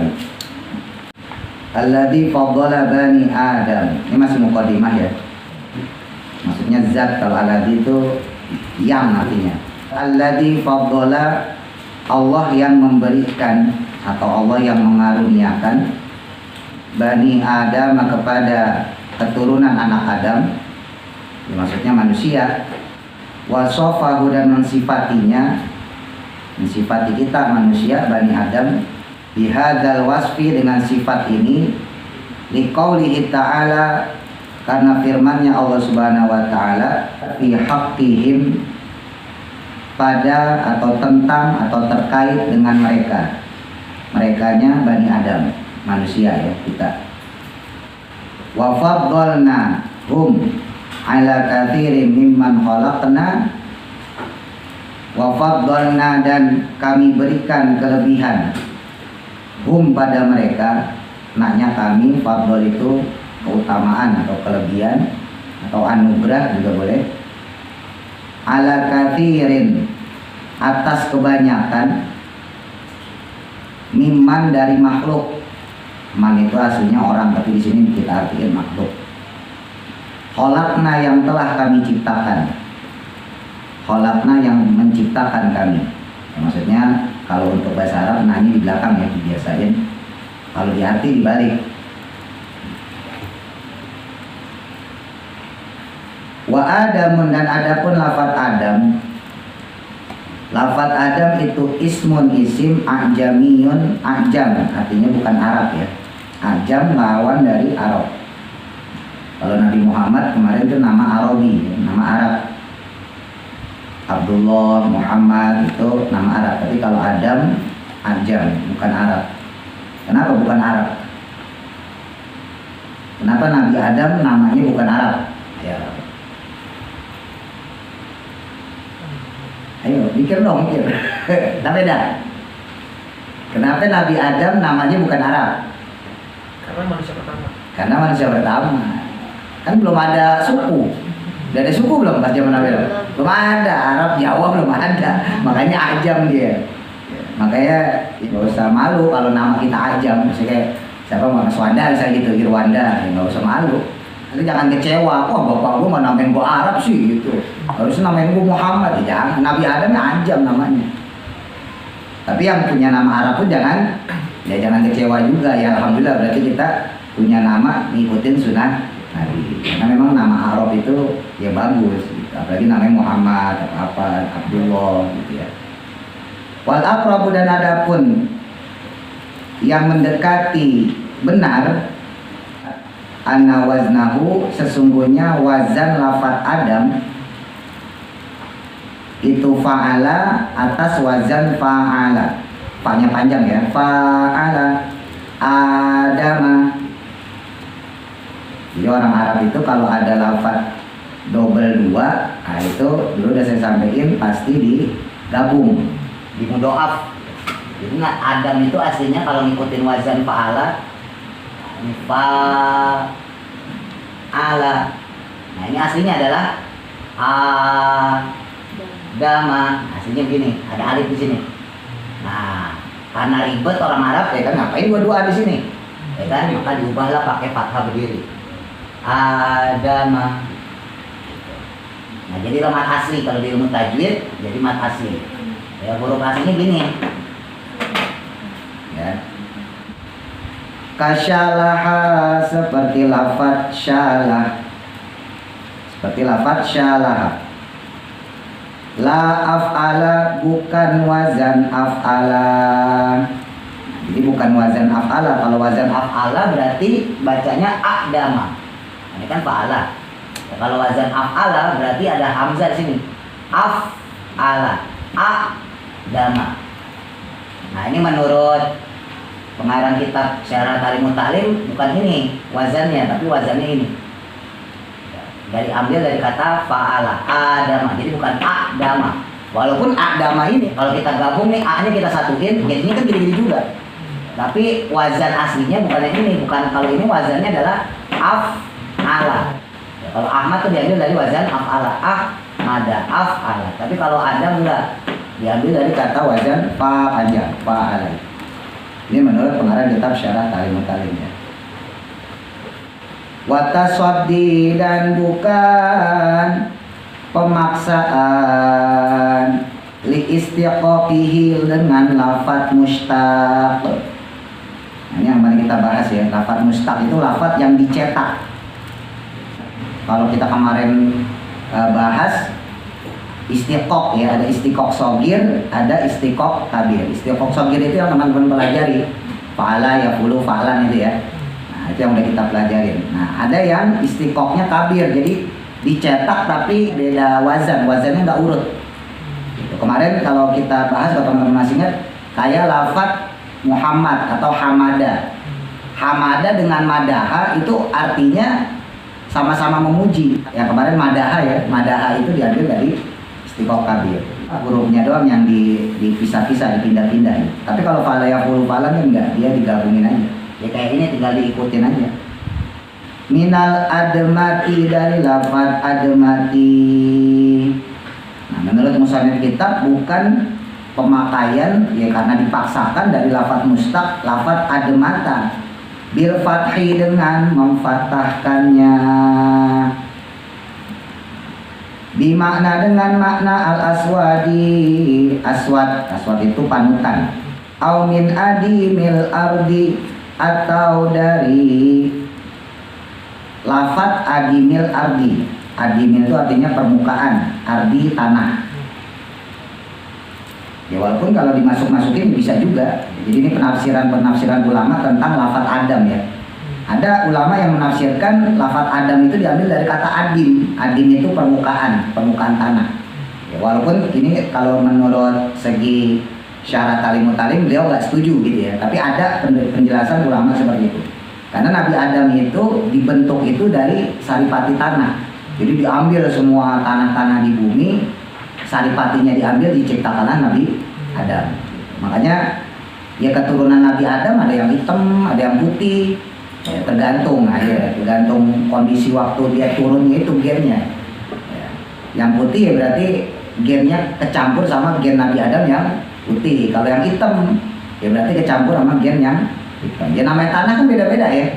kembali. Alladzi faddala bani Adam. Ini masih mukadimah ya. Maksudnya zat, kalau alladzi itu yang artinya. Alladzi faddala, Allah yang memberikan atau Allah yang mengaruniakan bani Adam kepada keturunan anak Adam. Ya, maksudnya manusia. Wasofahu, dan mensifatinya, mensifati kita manusia Bani Adam bihadzal wasfi, dengan sifat ini, liqaulihi ta'ala, karena firman-Nya Allah Subhanahu wa taala, fi haqqihim, pada atau tentang atau terkait dengan mereka. Merekanya Bani Adam, manusia ya, kita. Wa faddalna hum ala katsirin mimman khalaqna, wa faddalna, dan kami berikan kelebihan hum pada mereka. Maknanya kami, faddal itu keutamaan atau kelebihan atau anugerah juga boleh. Ala katsirin, atas kebanyakan, mimman, dari makhluk. Man itu aslinya orang, tapi di sini kita artikan makhluk. Khalaqna, yang telah kami ciptakan. Khalaqna, yang menciptakan kami. Ya, maksudnya kalau untuk bahasa Arab, nah ini di belakang ya dibiasain. Kalau di arti dibalik. Wa Adamun, dan adapun lafaz Adam. Lafaz Adam itu ismun, isim, ajamiyun, ajam, artinya bukan Arab ya. Ajam lawan dari Arab. Kalau Nabi Muhammad kemarin itu nama Arabi, nama Arab. Abdullah, Muhammad itu nama Arab. Tapi kalau Adam, ajam, bukan Arab. Kenapa bukan Arab? Kenapa Nabi Adam namanya bukan Arab? Ya. Ayo, mikir dong, mikir. Tak beda. Kenapa Nabi Adam namanya bukan Arab? Karena manusia pertama. Karena manusia pertama. Kan belum ada suku. Udah ada suku belum pas zaman Nabi Adam? Belum ada. Arab, Jawa belum ada. Makanya ajam dia. Makanya nggak usah malu kalau nama kita ajam. Misalnya kayak siapa, Mas Wanda misalnya gitu, Irwanda. Nggak usah malu. Nanti jangan kecewa. Wah, bapak gua mau namain gua Arab sih gitu. Harusnya namain gua Muhammad. Ya jangan. Nabi Adam ya ajam namanya. Tapi yang punya nama Arab pun jangan kecewa juga ya. Alhamdulillah, berarti kita punya nama ngikutin sunnah Nabi. Karena memang nama Arab itu ya bagus gitu. Apalagi namanya Muhammad atau apa, Abdullah gitu ya. Wal aqrabu, dan adapun yang mendekati benar, anna waznahu, sesungguhnya wazan lafaz Adam itu fa'ala, atas wazan fa'ala. Fa-nya panjang ya. Fa'ala Adama. Jadi orang Arab itu kalau ada lafaz double dua, nah itu dulu udah saya sampaikan, pasti digabung, dimudoaf. Jadi Adam itu aslinya kalau ngikutin wazan fa'ala, fa'ala. Nah ini aslinya adalah Adama. Aslinya begini, ada alif di sini. Nah, karena ribet orang Arab ya kan, ngapain dua-dua di sini? Ya kan, maka diubahlah pakai fathah berdiri. Adama. Nah, jadi mat asli kalau di ilmu tajwid, jadi mat asli. Ya, huruf aslinya gini. Ya. Kasyalaha, seperti lafaz syalah. Seperti lafaz syalah. La af'ala, bukan wazan af'ala. Jadi bukan wazan af'ala. Kalau wazan af'ala berarti bacanya a'dama. Ini kan fa'ala. Ya, kalau wazan af'ala berarti ada hamzah di sini. Af'ala, a'dama. Nah, ini menurut pengarang kitab Syarah Kalimut Ta'lim bukan ini wazannya, tapi wazannya ini. Ambil dari kata fa'ala, adama. Jadi bukan a'dama. Walaupun a'dama ini kalau kita gabung nih, a-nya kita satuin, jadinya kan gini-gini juga. Tapi wazan aslinya bukan yang ini, bukan. Kalau ini wazannya adalah af'ala. Ya, kalau Ahmad tuh diambil dari wazan af'ala, ahmada, af'ala. Tapi kalau Adam enggak, diambil dari kata wazan fa panjang, fa'ala. Ini menurut pengarang kitab Syarah Talimut Talim ya. Wataswaddi, dan bukan pemaksaan, li istiqaqihi, dengan lafadz mustaq. Nah, ini yang mari kita bahas ya. Lafadz mustaq itu lafadz yang dicetak. Kalau kita kemarin bahas istiqaq ya, ada istiqaq sogir, ada istiqaq kabir. Istiqaq sogir itu yang teman-teman pelajari, fa'ala yafulu fa'lan itu ya. Nah, itu yang udah kita pelajarin. Nah, ada yang istiqaqnya kabir, jadi dicetak tapi beda wazan, wazannya nggak urut. Gitu. Kemarin kalau kita bahas, kalau teman-teman masih ingat, kayak lafadz Muhammad atau Hamada. Hamada dengan madaha itu artinya sama-sama memuji. Ya kemarin madaha ya, madaha itu diambil dari istiqaq kabir. Hurufnya doang yang dipisah-pisah, dipindah-pindah. Tapi kalau fa'ala yafulu fa'lan enggak, dia digabungin aja. Ya kayak ini tinggal diikutin aja. Minal admati, dari lafadz admati. Nah, menurut musannif kitab bukan pemakaian ya, karena dipaksakan dari lafadz mustaq, lafadz admata bil fathi, dengan memfathahkannya, bimakna, dengan makna al aswadi. Aswad itu panutan. Au min adimil ardi, atau dari lafadz adimil ardi. Adimil itu artinya permukaan, ardi tanah. Ya walaupun kalau dimasuk-masukin bisa juga. Jadi ini penafsiran ulama tentang lafadz adam ya. Ada ulama yang menafsirkan lafadz adam itu diambil dari kata adim. Adim itu permukaan tanah. Ya, walaupun ini kalau menurut segi syarat talimut talim beliau nggak setuju gitu ya. Tapi ada penjelasan ulama seperti itu. Karena Nabi Adam itu dibentuk itu dari saripati tanah. Jadi diambil semua tanah-tanah di bumi, saripatinya diambil, diciptakanlah Nabi Adam. Makanya ya keturunan Nabi Adam ada yang hitam, ada yang putih, ya, tergantung kondisi waktu dia turunnya itu gennya. Ya, yang putih ya berarti gennya kecampur sama gen Nabi Adam yang putih. Kalau yang hitam ya berarti kecampur sama gen yang hitam. Ya namanya tanah kan beda-beda ya.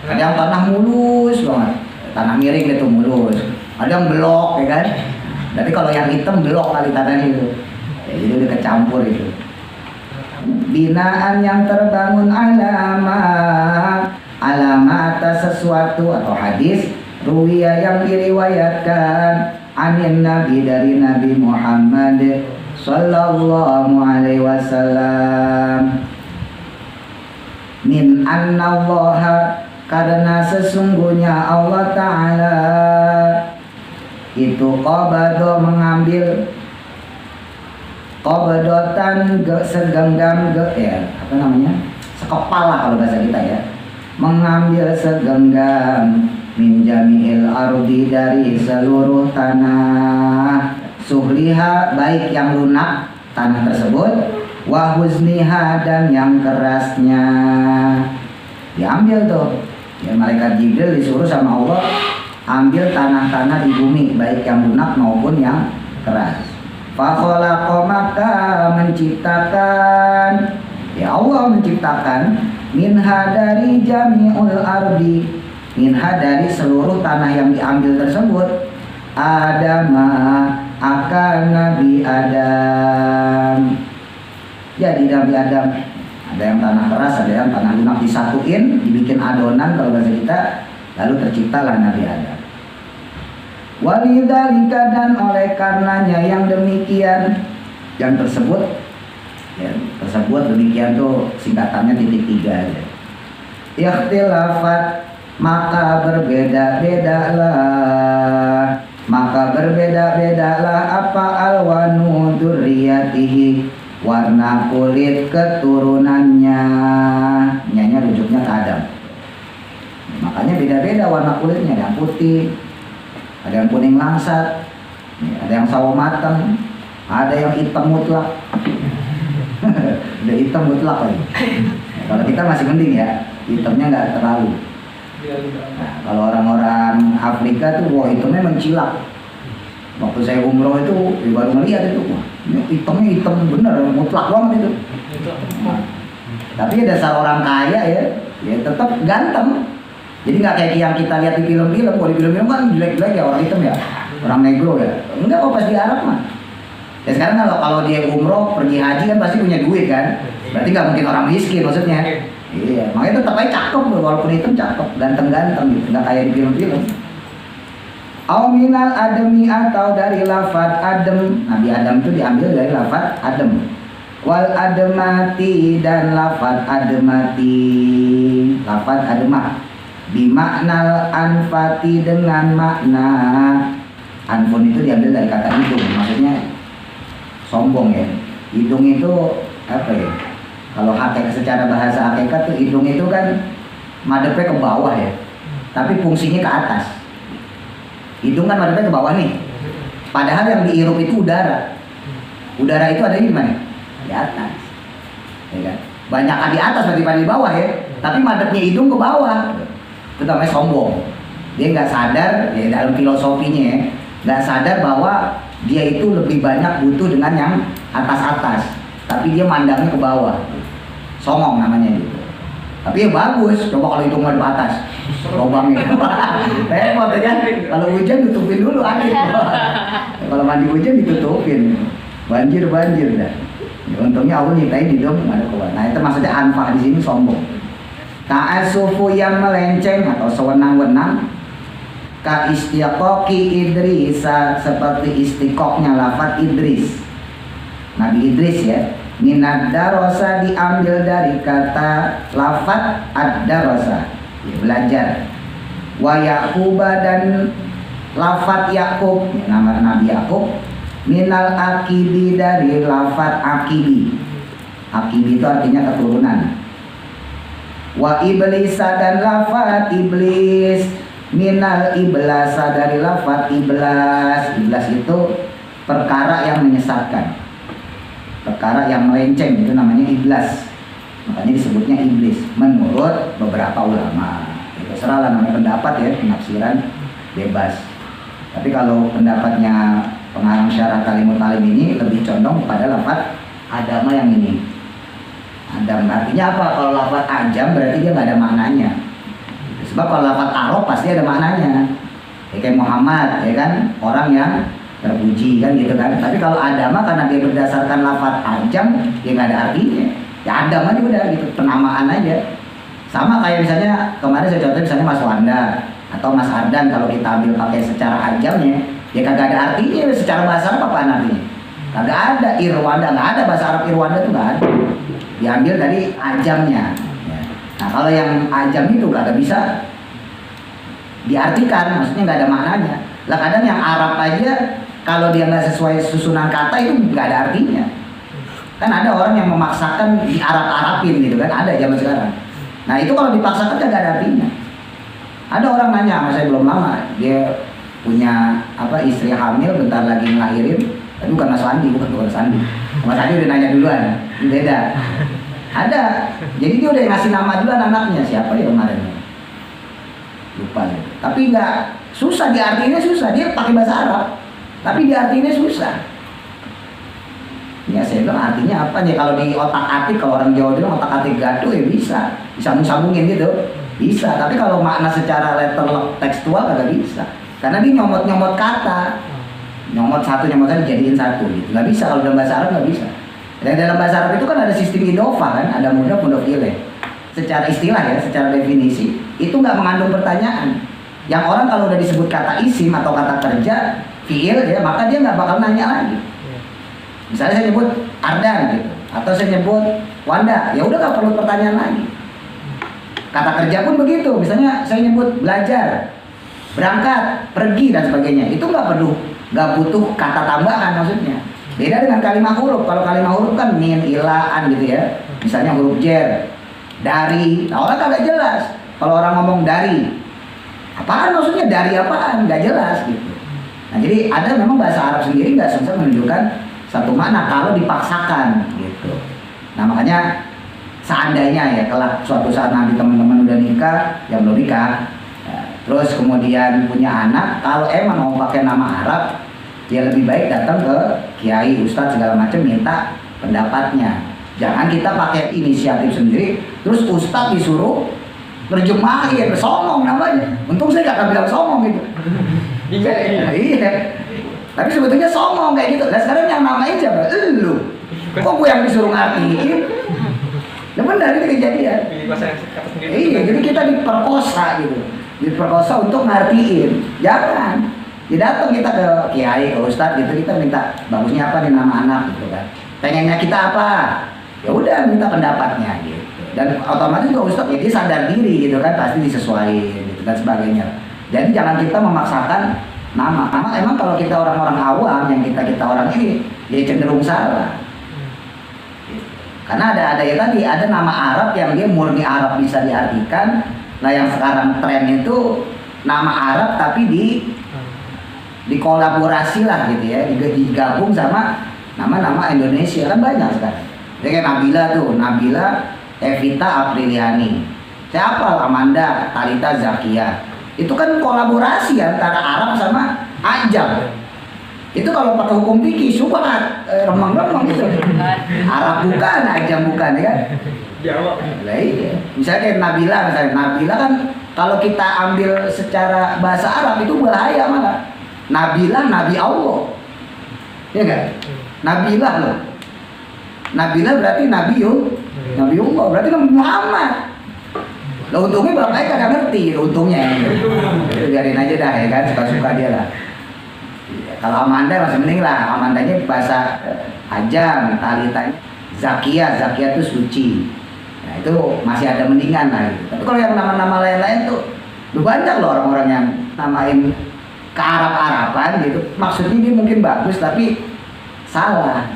Ada yang tanah mulus banget, tanah miring itu mulus. Ada yang belok ya kan. Tapi kalau yang hitam belok kali tanahnya itu, ya, jadi udah kecampur itu. Binaan, yang terbangun alamat atas sesuatu atau hadis, ruwiya, yang diriwayatkan, anin nabi, dari Nabi Muhammad sallallahu alaihi wasallam, min annallaha, karena sesungguhnya Allah Ta'ala itu qabado, mengambil, qabadotan segenggam ya, sekepal lah kalau bahasa kita ya, mengambil segenggam, min jami'il ardi, dari seluruh tanah, suhliha, baik yang lunak tanah tersebut, wa huzniha, dan yang kerasnya. Diambil tuh ya, malaikat Jibril disuruh sama Allah ambil tanah-tanah di bumi, baik yang lunak maupun yang keras. Fakhalaqa, maka menciptakan, ya Allah menciptakan, minha, dari jami'ul ardi, minha, dari seluruh tanah yang diambil tersebut, Adama, akan Nabi Adam. Jadi Nabi Adam ada yang tanah keras, ada yang tanah lunak, disatuin, dibikin adonan kalau bahasa kita, lalu terciptalah Nabi Adam. Walidzalika, dan oleh karenanya yang demikian, yang tersebut demikian tuh singkatannya titik 3 aja. Ikhtilafat, maka berbeda-bedalah apa alwanu dzurriyyatihi, warna kulit keturunannya. Nyanya rujuknya ke Adam. Makanya beda-beda warna kulitnya, ada yang putih, ada yang kuning langsat, ada yang sawo matang, ada yang hitam mutlak. Udah hitam mutlak lagi. Kalau kita masih mending ya, hitamnya nggak terlalu. Nah, kalau orang-orang Afrika tuh, wah hitamnya mencilak. Waktu saya umroh itu, baru melihat itu, wah ini hitamnya hitam bener, mutlak banget itu. Tapi dasar orang kaya ya tetap ganteng. Jadi nggak kayak yang kita lihat di film-film. Kalau di film-film kan jelek-jelek ya, orang hitam ya, orang negro ya. Enggak kok, pas di Arab mah. Ya sekarang kalau dia umroh pergi haji kan pasti punya duit kan. Berarti nggak mungkin orang miskin maksudnya. Iya, makanya tetap aja cakep loh, walaupun hitam cakep, ganteng-ganteng gitu, nggak kayak di film-film. Au minal adami, atau dari lafaz adem. Nabi Adam itu diambil dari lafaz adem. Wal ademati, dan lafaz ademati, lafaz ademah bimaknal anfati, dengan makna anfun itu diambil dari kata hidung, maksudnya sombong ya. Hidung itu apa ya? Kalau hakikat, secara bahasa hakikat tuh hidung itu kan madepnya ke bawah ya, tapi fungsinya ke atas. Hidung kan madepnya ke bawah nih, padahal yang dihirup itu udara. Udara itu adanya di mana? Di atas, ya kan? Banyak di atas daripada di bawah ya, tapi madepnya hidung ke bawah. Itu namanya sombong. Dia nggak sadar ya, dalam filosofinya ya, nggak sadar bahwa dia itu lebih banyak butuh dengan yang atas-atas, tapi dia mandangnya ke bawah. Songong namanya gitu. Tapi ya bagus, coba kalau hidung ke atas, lubangnya repot ya kan. Kalau hujan tutupin dulu air. Kalau mandi hujan ditutupin, banjir dah. Ya, untungnya Allah nyiptain hidung ada keluar. Nah itu maksudnya anfah di sini sombong. Ta'asufu, yang melenceng atau sewenang-wenang. Ka istiqoqi Idrisa, seperti istiqoknya lafaz Idris, Nabi Idris ya. Minad darosa, diambil dari kata lafaz ad-darosa, ya, belajar. Wa Yaquba, dan lafaz Yakub, ya, nama Nabi Yakub. Minal akibi, dari lafaz akibi. Akibi itu artinya keturunan. Wa iblisa, dan lafaz iblis. Minal iblasa, dari lafaz iblas. Iblas itu perkara yang menyesatkan, perkara yang melenceng, itu namanya iblas. Makanya disebutnya iblis menurut beberapa ulama. Itu serahlah, namanya pendapat ya, penafsiran bebas. Tapi kalau pendapatnya pengarang syarah Kalimut Talim ini lebih condong kepada lafaz adama yang ini. Adam artinya apa? Kalau lafaz ajam berarti dia nggak ada maknanya. Sebab kalau lafaz Arab pasti ada maknanya. Ya, kayak Muhammad ya kan, orang yang terpuji kan gitu kan. Tapi kalau adama karena dia berdasarkan lafaz ajam, dia nggak ada artinya. Ya adam aja udah gitu, penamaan aja. Sama kayak misalnya kemarin saya contoh misalnya Mas Wanda atau Mas Ardan, kalau kita ambil pakai secara ajamnya, ya kagak ada artinya. Secara bahasa Arab apaan artinya? Kagak ada. Irwanda nggak ada, bahasa Arab Irwanda itu nggak ada. Diambil dari ajamnya. Nah kalau yang ajam itu kagak bisa diartikan, maksudnya nggak ada maknanya. Lah kadang yang Arab aja kalau dia nggak sesuai susunan kata itu nggak ada artinya. Kan ada orang yang memaksakan di Arab-Arabin gitu kan, ada zaman sekarang. Nah itu kalau dipaksakan nggak ada artinya. Ada orang nanya sama saya belum lama, dia punya istri hamil bentar lagi ngelahirin, tapi bukan Mas Andi, bukan Mas Andi. Mas Andi udah nanya duluan, beda. Ada, jadi dia udah ngasih nama duluan anaknya, siapa ya kemarin? Lupa ya. Tapi nggak susah, diartinya susah, dia pakai bahasa Arab, tapi diartinya susah. Ya saya bilang artinya apa nih? Kalau di otak-atik, kalau orang Jawa bilang otak-atik gaduh ya bisa disambung-sambungin gitu, bisa. Tapi kalau makna secara letter tekstual nggak bisa, karena dia nyomot-nyomot kata, nyomot satu dijadiin satu, gitu. Nggak bisa kalau dalam bahasa Arab, nggak bisa. Dan dalam bahasa Arab itu kan ada sistem idofah kan, ada mudhof ilaih. Secara istilah ya, secara definisi itu nggak mengandung pertanyaan. Yang orang kalau udah disebut kata isim atau kata kerja, fiil ya, maka dia nggak bakal nanya lagi. Misalnya saya nyebut Ardan gitu, atau saya nyebut Wanda, ya udah nggak perlu pertanyaan lagi. Kata kerja pun begitu, misalnya saya nyebut belajar, berangkat, pergi dan sebagainya, itu nggak butuh kata tambahan maksudnya. Beda dengan kalimat huruf. Kalau kalimat huruf kan min, ilaan gitu ya. Misalnya huruf jer, dari. Nah orang kagak jelas. Kalau orang ngomong dari, apaan maksudnya? Dari apaan? Nggak jelas gitu. Nah jadi ada memang bahasa Arab sendiri nggak susah menunjukkan satu makna kalau dipaksakan gitu. Nah makanya seandainya ya kelak suatu saat nanti teman-teman udah nikah, yang belum nikah, ya, terus kemudian punya anak, kalau emang mau pakai nama Arab, ya lebih baik datang ke kiai, ustadz segala macam minta pendapatnya. Jangan kita pakai inisiatif sendiri, terus ustadz disuruh terjemahin, songong namanya. Untung saya gak bilang songong gitu. Iya. Tapi sebetulnya songong kayak gitu. Nah sekarang yang namain siapa? Lu. Kok gue yang disuruh ngertiin? Ya benar itu kejadian. Iya, jadi kita diperkosa gitu. Diperkosa untuk ngertiin. Jangan. Ya datang kita ke kiai, ke ustadz gitu, kita minta bagusnya apa nih nama anak gitu kan. Pengennya kita apa? Ya udah minta pendapatnya gitu. Dan otomatis juga ustadz ya dia sadar diri gitu kan, pasti disesuaikan gitu dan sebagainya. Jadi jangan kita memaksakan nama. Emang kalau kita orang-orang awam yang kita orang ini dia cenderung salah. Karena ada ya tadi ada nama Arab yang dia murni Arab bisa diartikan. Nah yang sekarang tren itu nama Arab tapi dikolaborasi lah gitu ya, digabung sama nama-nama Indonesia kan banyak sekarang. Jadi kayak Nabila tuh, Nabila Evita Apriliani. Siapa? Amanda Talita Zakia. Itu kan kolaborasi antara Arab sama Ajam. Itu kalau pakai hukum fikih syubhat, remang-remang gitu. Arab bukan, Ajam bukan ya kan? Jawa. Lah iya. Misalnya kayak Nabila kan kalau kita ambil secara bahasa Arab itu bahaya malah. Nabila Nabi Allah. Ya kan? Nabila loh. Nabila berarti Nabi Allah, berarti Nabi Muhammad. Lah untungnya bapaknya kagak ngerti untungnya. Biarin aja dah ya kan, suka-suka dia lah. Kalau Amanda masih mending lah, Amandanya bahasa Ajam, Talita Zakia itu suci. Nah itu masih ada mendingan lah gitu. Tapi kalau yang nama-nama lain-lain tuh banyak loh orang-orang yang namain ke Arab-Araban gitu. Maksudnya dia mungkin bagus tapi salah.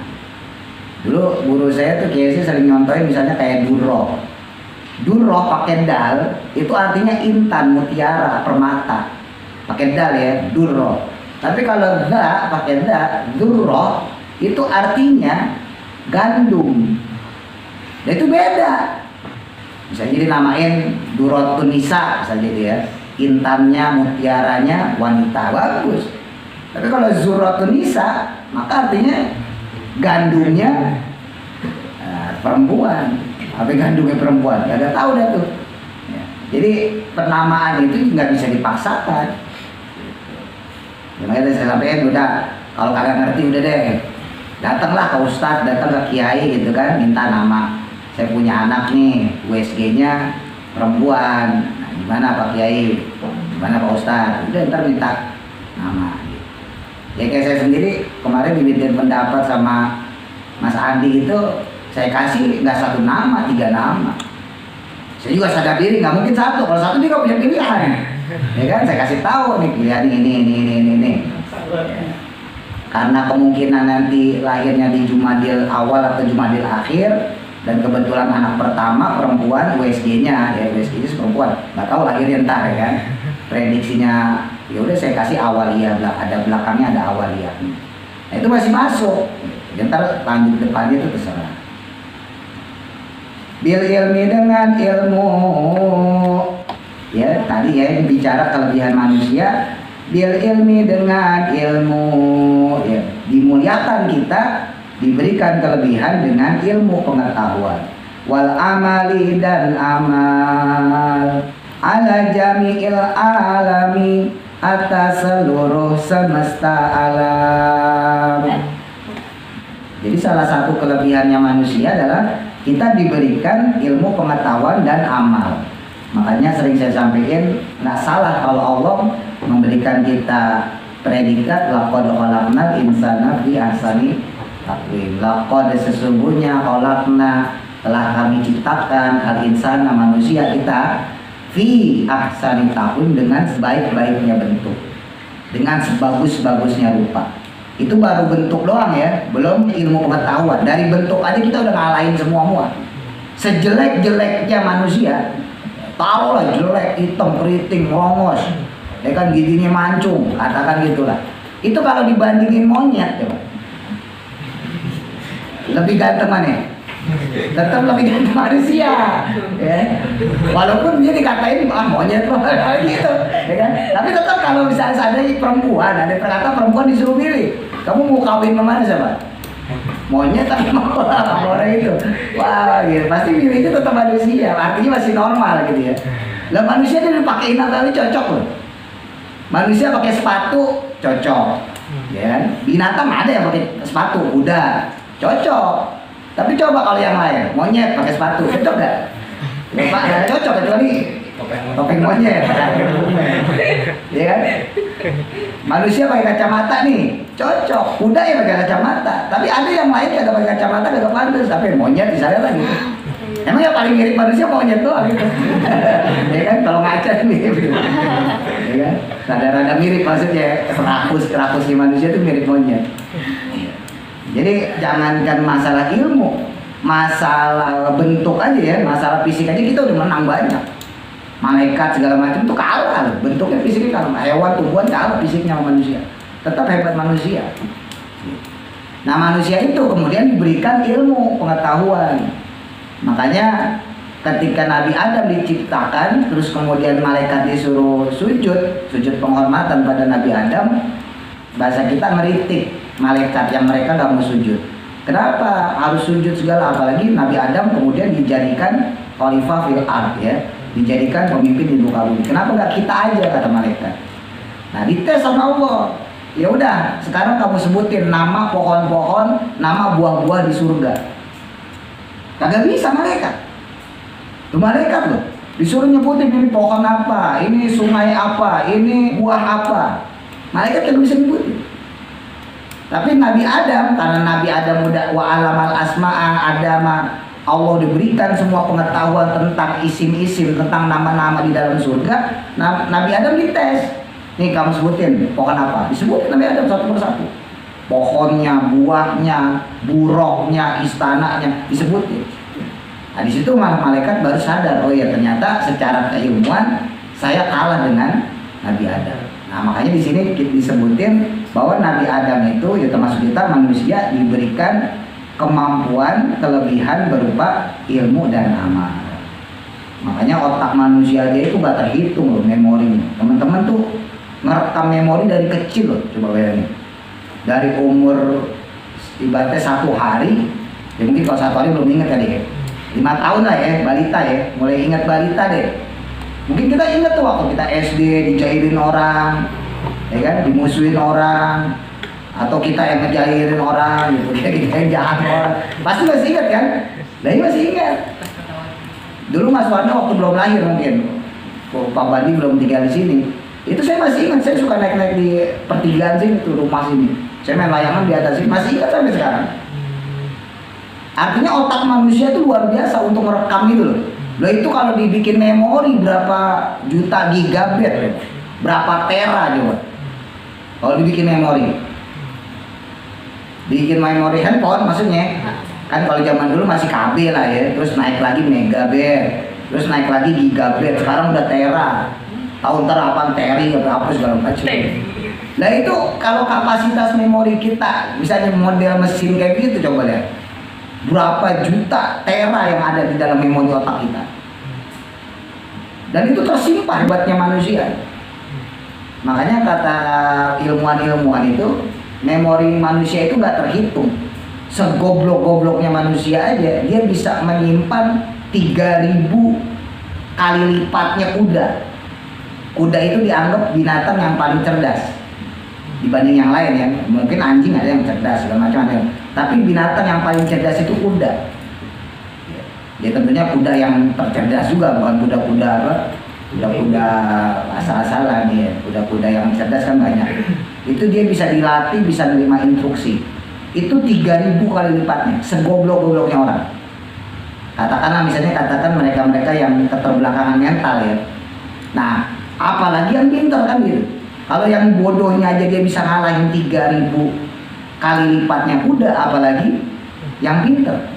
Dulu guru saya tuh kayaknya sering nyontohin misalnya kayak Durroh. Durroh pakai dal itu artinya intan, mutiara, permata. Pakai dal ya, Durroh. Tapi kalau da pakai da, Durroh itu artinya gandum. Dan itu beda. Bisa jadi namain Durratun Nisa bisa jadi ya. Intannya, mutiaranya wanita, bagus. Tapi kalau Zurratun Nisa maka artinya gandumnya perempuan. Apa gandumnya perempuan? Gak tahu dah tuh. Ya. Jadi penamaan itu nggak bisa dipaksakan. Makanya saya sampaikan udah kalau kagak ngerti udah deh datanglah ke ustadz, datang ke kiai gitu kan, minta nama. Saya punya anak nih, USG-nya perempuan. Nah, gimana Pak Kiai? Gimana Pak Ustadz? Udah ntar minta nama. Ya kayak saya sendiri kemarin dimintain pendapat sama Mas Andi itu, saya kasih nggak 1 nama, 3 nama. Saya juga sadar diri nggak mungkin 1. Kalau 1 dia nggak punya pilihan. Ya kan, saya kasih tahu nih pilihan ini. Ya. Karena kemungkinan nanti lahirnya di Jumadil awal atau Jumadil akhir dan kebetulan anak pertama perempuan, USG-nya ya USG-nya perempuan, nggak tahu lahirnya ntar ya kan. Prediksinya ya udah saya kasih awaliyah, ada belakangnya ada awaliyah. Nah, itu masih masuk. Ntar lanjut depannya itu terserah. Bil ilmi dengan ilmu. Ya, tadi ya ini bicara kelebihan manusia. Bil ilmi dengan ilmu. Ya, dimuliakan kita, diberikan kelebihan dengan ilmu pengetahuan. Wal amali dan amal. Ala jami'il alami, atas seluruh semesta alam. Jadi salah satu kelebihannya manusia adalah kita diberikan ilmu pengetahuan dan amal. Makanya sering saya sampaikan, nggak salah kalau Allah memberikan kita predikat laqad khalaqnal insana fi ahsani taqwim. Laqad sesungguhnya khalaqna telah kami ciptakan al insana manusia kita fi ahsani taqwim dengan sebaik-baiknya bentuk, dengan sebagus-bagusnya rupa. Itu baru bentuk doang ya, belum ilmu pengetahuan. Dari bentuk aja kita udah ngalahin semua. Sejelek-jeleknya manusia, taruhlah jelek, hitam, keriting, longos, ya kan giginya mancung, katakan gitulah. Itu kalau dibandingin monyet coba. Lebih ganteng mana? Tetap lebih ganteng manusia, ya. Walaupun dia dikatain monyet gitu, ya kan. Tapi tetap kalau misalnya ada perempuan, ada perkata perempuan disuruh pilih, kamu mau kawin sama mana siapa? monyet tapi mau orang itu. Wah, gitu. Pasti milihnya tetap manusia. Artinya masih normal gitu ya. Lah manusia dia dipakein apa ini cocok loh. Manusia pakai sepatu cocok. Ya kan? Binatang ada yang pakai sepatu, udah cocok. Tapi coba kalau yang lain, monyet pakai sepatu, cocok gak? Ya Pak, gak cocok kecuali topeng monyet. Ya kan? Manusia pakai kacamata nih, cocok. Kuda ya pakai kacamata. Tapi ada yang lain kagak pakai kacamata, kagak pantas. Tapi monyet misalnya lagi. Emang yang paling mirip manusia monyet doang gitu. Ya kan? Kalau ngaca mirip gitu. Ya kan? Rada-rada mirip maksudnya. Rakus di manusia itu mirip monyet. Jadi jangankan masalah ilmu, masalah bentuk aja ya, masalah fisik aja kita udah menang banyak. Malaikat segala macam tuh kalah loh, bentuknya fisiknya kalah. Hewan tumbuhan kalah fisiknya sama manusia. Tetap hebat manusia. Nah manusia itu kemudian diberikan ilmu, pengetahuan. Makanya ketika Nabi Adam diciptakan, terus kemudian malaikat disuruh sujud penghormatan pada Nabi Adam, bahasa kita ngeritik malaikat yang mereka gak mau sujud. Kenapa harus sujud segala? Apalagi Nabi Adam kemudian dijadikan khalifah fil ard ya, dijadikan pemimpin di muka bumi. Kenapa gak kita aja, kata malaikat. Nah dites sama Allah. Ya udah, sekarang kamu sebutin nama pohon-pohon, nama buah-buah di surga. Kagak bisa malaikat. Tuh malaikat loh, disuruh nyebutin ini pohon apa, ini sungai apa, ini buah apa. Malaikat kagak bisa nyebutin. Tapi Nabi Adam, karena Nabi Adam udah wa alamal asma'a adama, Allah diberikan semua pengetahuan tentang isim-isim, tentang nama-nama di dalam surga. Nabi Adam dites. Nih kamu sebutin pohon apa? Disebutin Nabi Adam satu persatu. Pohonnya, buahnya, buroknya, istananya disebutin. Nah di situ malaikat baru sadar, oh ya ternyata secara keilmuan saya kalah dengan Nabi Adam. Nah makanya di sini disebutin bahwa Nabi Adam itu ya termasuk kita manusia diberikan kemampuan kelebihan berupa ilmu dan amal. Makanya otak manusia dia itu gak terhitung loh memorinya. Teman-teman tuh ngerekam memori dari kecil loh, coba bayangin. Dari umur ibaratnya 1 hari, ya mungkin kalau 1 hari belum ingat kali ya. 5 tahun lah ya, balita ya, mulai ingat balita deh. Mungkin kita ingat tuh waktu kita SD dijairin orang, ya kan, dimusuhin orang, atau kita yang ngejairin orang, gitu, kita yang jahat orang. Pasti masih ingat kan? Nah ini masih ingat. Dulu Mas Warno waktu belum lahir mungkin, Pak Bandi belum tinggal di sini. Itu saya masih ingat, saya suka naik-naik di pertigaan sini tuh, rumah sini. Saya main layangan di atas sini, masih ingat sampai sekarang. Artinya otak manusia itu luar biasa untuk merekam itu loh. Loh itu kalau dibikin memori berapa juta gigabit, berapa tera coba. Kalau dibikin memori. Bikin memori handphone maksudnya. Kan kalau zaman dulu masih KB lah ya, terus naik lagi megabit, terus naik lagi gigabit, sekarang udah tera. Tahun terapan teri atau apa segala macam. Nah itu kalau kapasitas memori kita, misalnya model mesin kayak gitu coba lihat. Berapa juta tera yang ada di dalam memori otak kita. Dan itu tersimpan hebatnya manusia. Makanya kata ilmuwan-ilmuwan itu, memori manusia itu gak terhitung. Segoblok-gobloknya manusia aja, dia bisa menyimpan 3000 kali lipatnya kuda. Kuda itu dianggap binatang yang paling cerdas dibanding yang lain ya. Mungkin anjing ada yang cerdas segala macam ada. Tapi binatang yang paling cerdas itu kuda. Ya tentunya kuda yang tercerdas juga, bukan kuda-kuda apa? Kuda-kuda asal-asalan ya. Kuda-kuda yang cerdas kan banyak. Itu dia bisa dilatih, bisa menerima instruksi. Itu 3000 kali lipatnya, segoblok-gobloknya orang. Katakanlah misalnya mereka-mereka yang keterbelakangan mental ya. Nah, apalagi yang pintar kan gitu. Kalau yang bodohnya aja dia bisa ngalahin 3000 kali lipatnya kuda, apalagi yang pintar.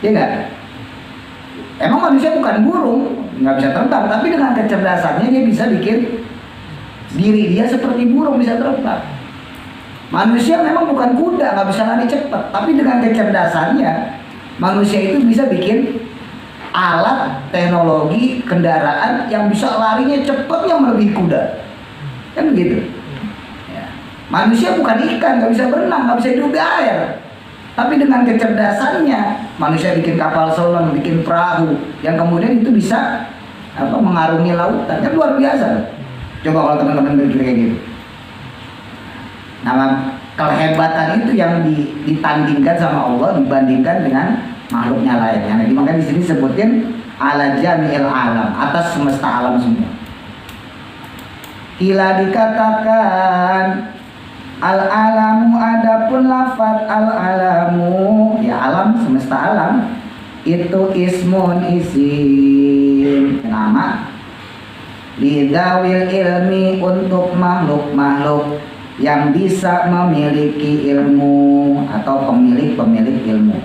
Iya nggak? Emang manusia bukan burung, nggak bisa terbang, tapi dengan kecerdasannya dia bisa bikin diri dia seperti burung bisa terbang. Manusia memang bukan kuda, nggak bisa lari cepat, tapi dengan kecerdasannya manusia itu bisa bikin alat teknologi kendaraan yang bisa larinya cepat yang melebihi kuda, kan begitu. Ya. Manusia bukan ikan, nggak bisa berenang, nggak bisa hidup di air, Tapi dengan kecerdasannya, manusia bikin kapal selam, bikin perahu, yang kemudian itu bisa mengarungi lautan, kan luar biasa. Coba kalau teman-teman berpikir kayak gitu. Nah, kehebatan itu yang ditandingkan sama Allah dibandingkan dengan makhluknya lainnya. Nah, makanya di sini sebutin ala jami'il alam, atas semesta alam semua. Kila dikatakan al-alamu, adapun lafaz al-alamu, ya alam, semesta alam, itu ismun, isim, nama lidawil ilmi, untuk makhluk-makhluk yang bisa memiliki ilmu atau pemilik-pemilik ilmu.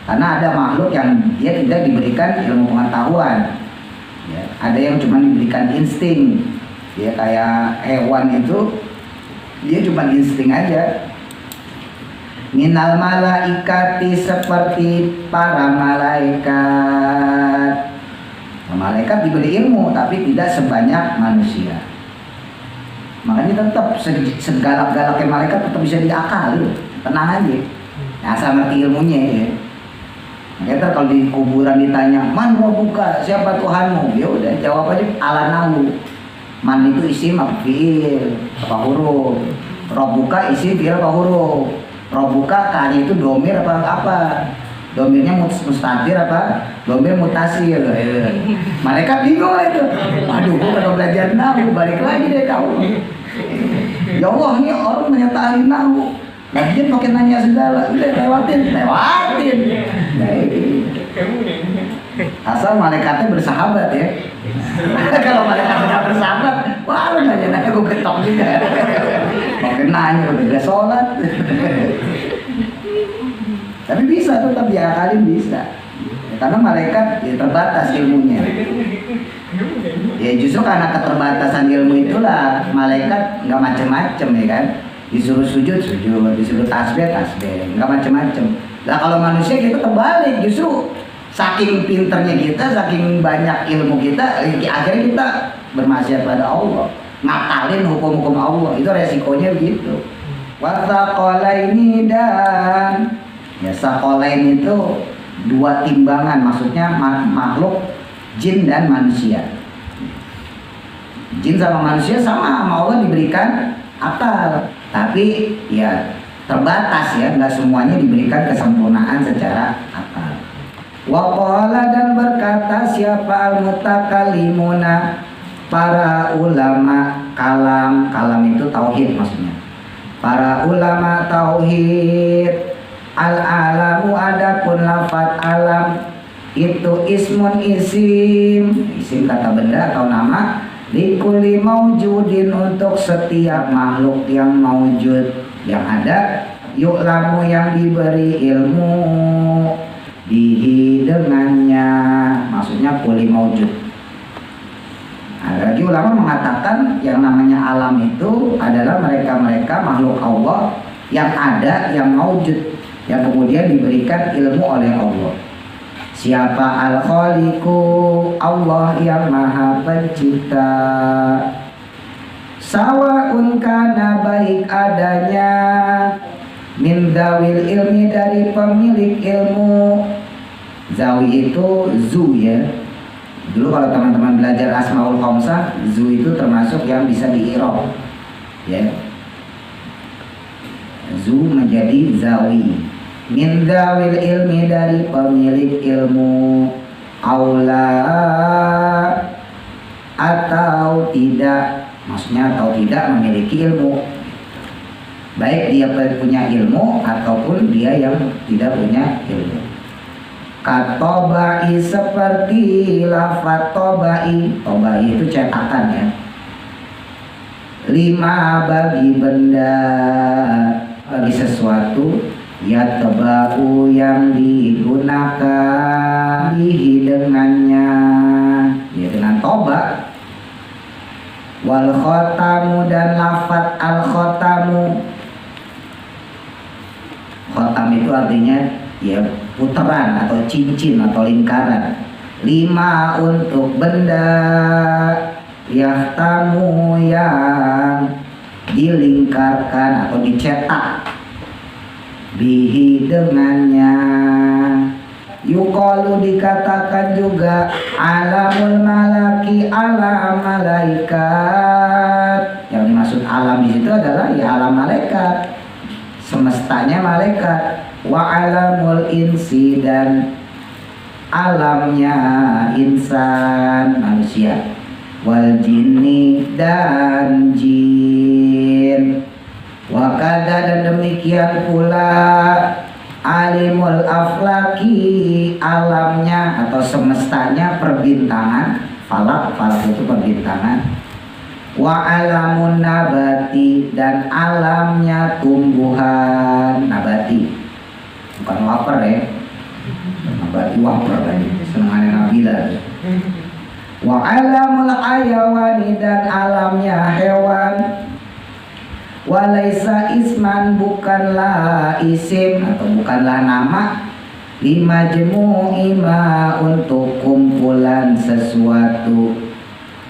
Karena ada makhluk yang dia tidak diberikan ilmu pengetahuan, ya, ada yang cuma diberikan insting. Ya kayak hewan itu dia cuma insting aja. Minal malaikati, seperti para malaikat. Nah, malaikat diberi ilmu tapi tidak sebanyak manusia. Makanya tetap segalak-galaknya malaikat tetap bisa diakali. Tenang aja. Nah, asal ngerti ilmunya ya. Makanya kalau di kuburan ditanya, "Man rabbuka?" Siapa Tuhanmu? Ya udah jawab aja ala nahu. Man itu isim apa fiil, apa huruf. Rabbuka isim fiil apa huruf. Rabbuka kanya itu domir apa? Domirnya mustatir apa? Domir mutasir. Mereka bingung itu. Aduh, gua kalau belajar nahu balik lagi deh kau. Ya Allah, ini orang menyatakan nahu. Lagian pakai nanya segala, udah lewatin. Nah, asal malaikatnya bersahabat ya. Kalau malaikatnya bersahabat, wah lu nanya gue ketok juga. Pakai nanya udah sholat. Tapi bisa tetap diakalin, bisa. Karena malaikat ya, terbatas ilmunya. Ya justru karena keterbatasan ilmu itulah malaikat nggak macem-macem ya kan. Disuruh sujud, disuruh tasbih, nggak macem-macem. Lah kalau manusia kita terbalik, justru saking pinternya kita, saking banyak ilmu kita, akhirnya kita bermaksiat pada Allah, ngakalin hukum-hukum Allah. Itu resikonya begitu. Wasaqalaini, dan ya saqalain itu dua timbangan, maksudnya makhluk jin dan manusia. Jin sama manusia sama Allah diberikan akal, tapi ya terbatas ya, nggak semuanya diberikan kesempurnaan secara akal. Waqala, dan berkata siapa al-mutakallimuna, para ulama kalam. Kalam itu tauhid maksudnya. Para ulama tauhid, al-alamu, adapun lafaz alam itu ismun, isim kata benda atau nama, likulli maujudin, untuk setiap makhluk yang maujud, yang ada, yu'lamu, yang diberi ilmu, bihi, dengannya, maksudnya kulli maujud. Lagi ulama mengatakan yang namanya alam itu adalah mereka-mereka makhluk Allah yang ada, yang maujud, yang kemudian diberikan ilmu oleh Allah. Siapa al-khaliqu, Allah yang maha pencipta. Sawaun, kana baik adanya, min zawil ilmi, dari pemilik ilmu. Zawi itu zu ya. Dulu kalau teman-teman belajar Asmaul Khamsah, zu itu termasuk yang bisa di-i'rab ya. Zu menjadi zawi. Min zawil ilmi, dari pemilik ilmu. Aula, atau tidak, maksudnya atau tidak memiliki ilmu, baik dia punya ilmu ataupun dia yang tidak punya ilmu. Katobai, seperti lafaz tobai. Tobai itu cetakan ya. Lima, bagi benda, bagi sesuatu, ya tebau, yang digunakan, bihi, dengannya, ya dengan toba. Wal khotamu, dan lafaz al khotamu. Khotam itu artinya ya puteran atau cincin atau lingkaran. Lima, untuk benda, yahtamu, yang dilingkarkan atau dicetak. bihi dengannya. Yuqalu dikatakan juga alamul malaki alam malaikat. Yang dimaksud alam di situ adalah ya alam malaikat, semestanya malaikat. Wa alamul insi dan alamnya insan manusia. Wal jinni dan jin. Wa kadza dan demikian pula alimul aflaki alamnya atau semestanya perbintangan. Falak itu perbintangan. Wa alamun nabati dan alamnya tumbuhan nabati. Bukan wafer ya. Nabati wafer tadi. Senangannya Nabila. Wa alamul ayawani dan alamnya hewan. Walaisa isman bukanlah isim atau bukanlah nama lima jemu'ima untuk kumpulan sesuatu.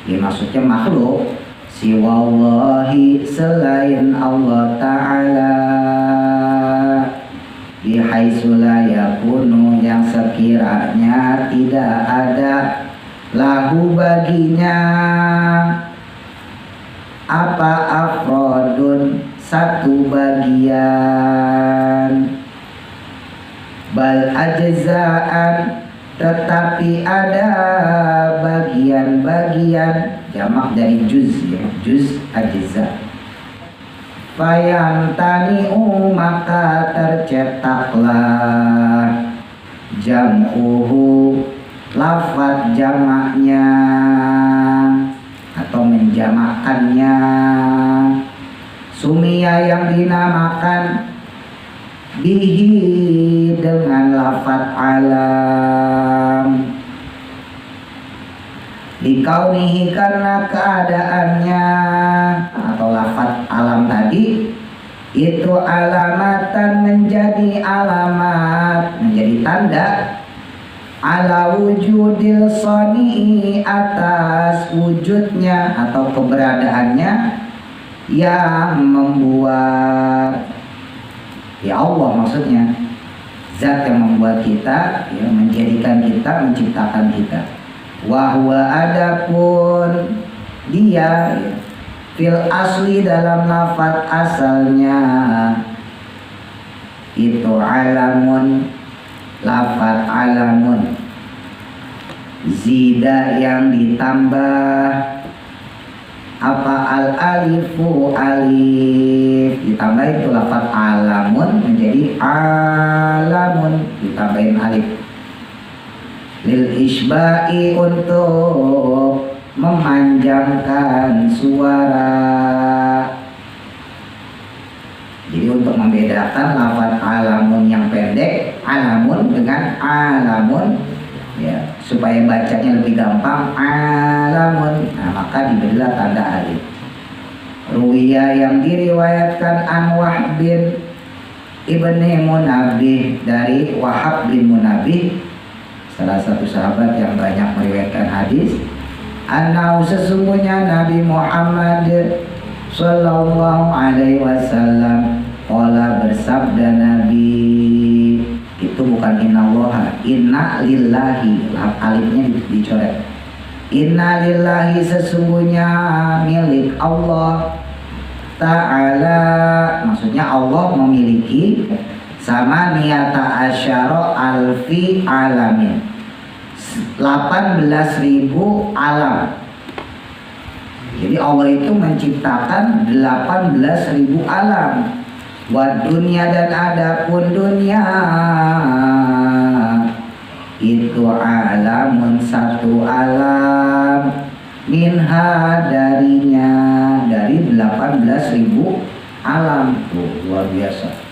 Ya maksudnya makhluk siwallahi selain Allah Ta'ala bihaitsu la yakunu yang sekiranya tidak ada lahu baginya apa afrodun satu bagian bal ajzaan tetapi ada bagian-bagian jamak dari juz ya, juz ajza. Fayamtani'u maka tercetaklah jam'uhu lafaz jamaknya atau menjamakkannya. Sumia yang dinamakan bihi dengan lafaz alam. Dikaunihi karena keadaannya atau lafaz alam tadi itu alamatan menjadi alamat, menjadi tanda ala wujudil soni atas wujudnya atau keberadaannya yang membuat ya Allah maksudnya zat yang membuat kita ya, menjadikan kita, menciptakan kita. Wahwa adapun dia ya, fil asli dalam lafaz asalnya itu alamun lafaz alamun zida yang ditambah apa al alifu alif ditambah itu lafaz alamun menjadi alamun ditambahin alif lil isba'i untuk memanjangkan suara. Jadi untuk membedakan lafaz alamun yang pendek alamun dengan alamun ya supaya bacanya lebih gampang alamun. Nah maka diberilah tanda alif. Ruwiya yang diriwayatkan an Wahb bin Ibni Munabbih dari Wahab bin Munabbih salah satu sahabat yang banyak meriwayatkan hadis. Anau sesungguhnya Nabi Muhammad Sallallahu Alaihi Wasallam qala bersabda Nabi itu bukan innallaha inna lillahi alifnya dicoret. Inna lillahi sesungguhnya milik Allah Ta'ala maksudnya Allah memiliki sama niyata asyara alfi alamin 18.000 alam. Jadi Allah itu menciptakan 18.000 alam. Wa dunia dan adapun dunia itu alamun satu alam minha darinya dari 18.000 alam. Tuh luar biasa.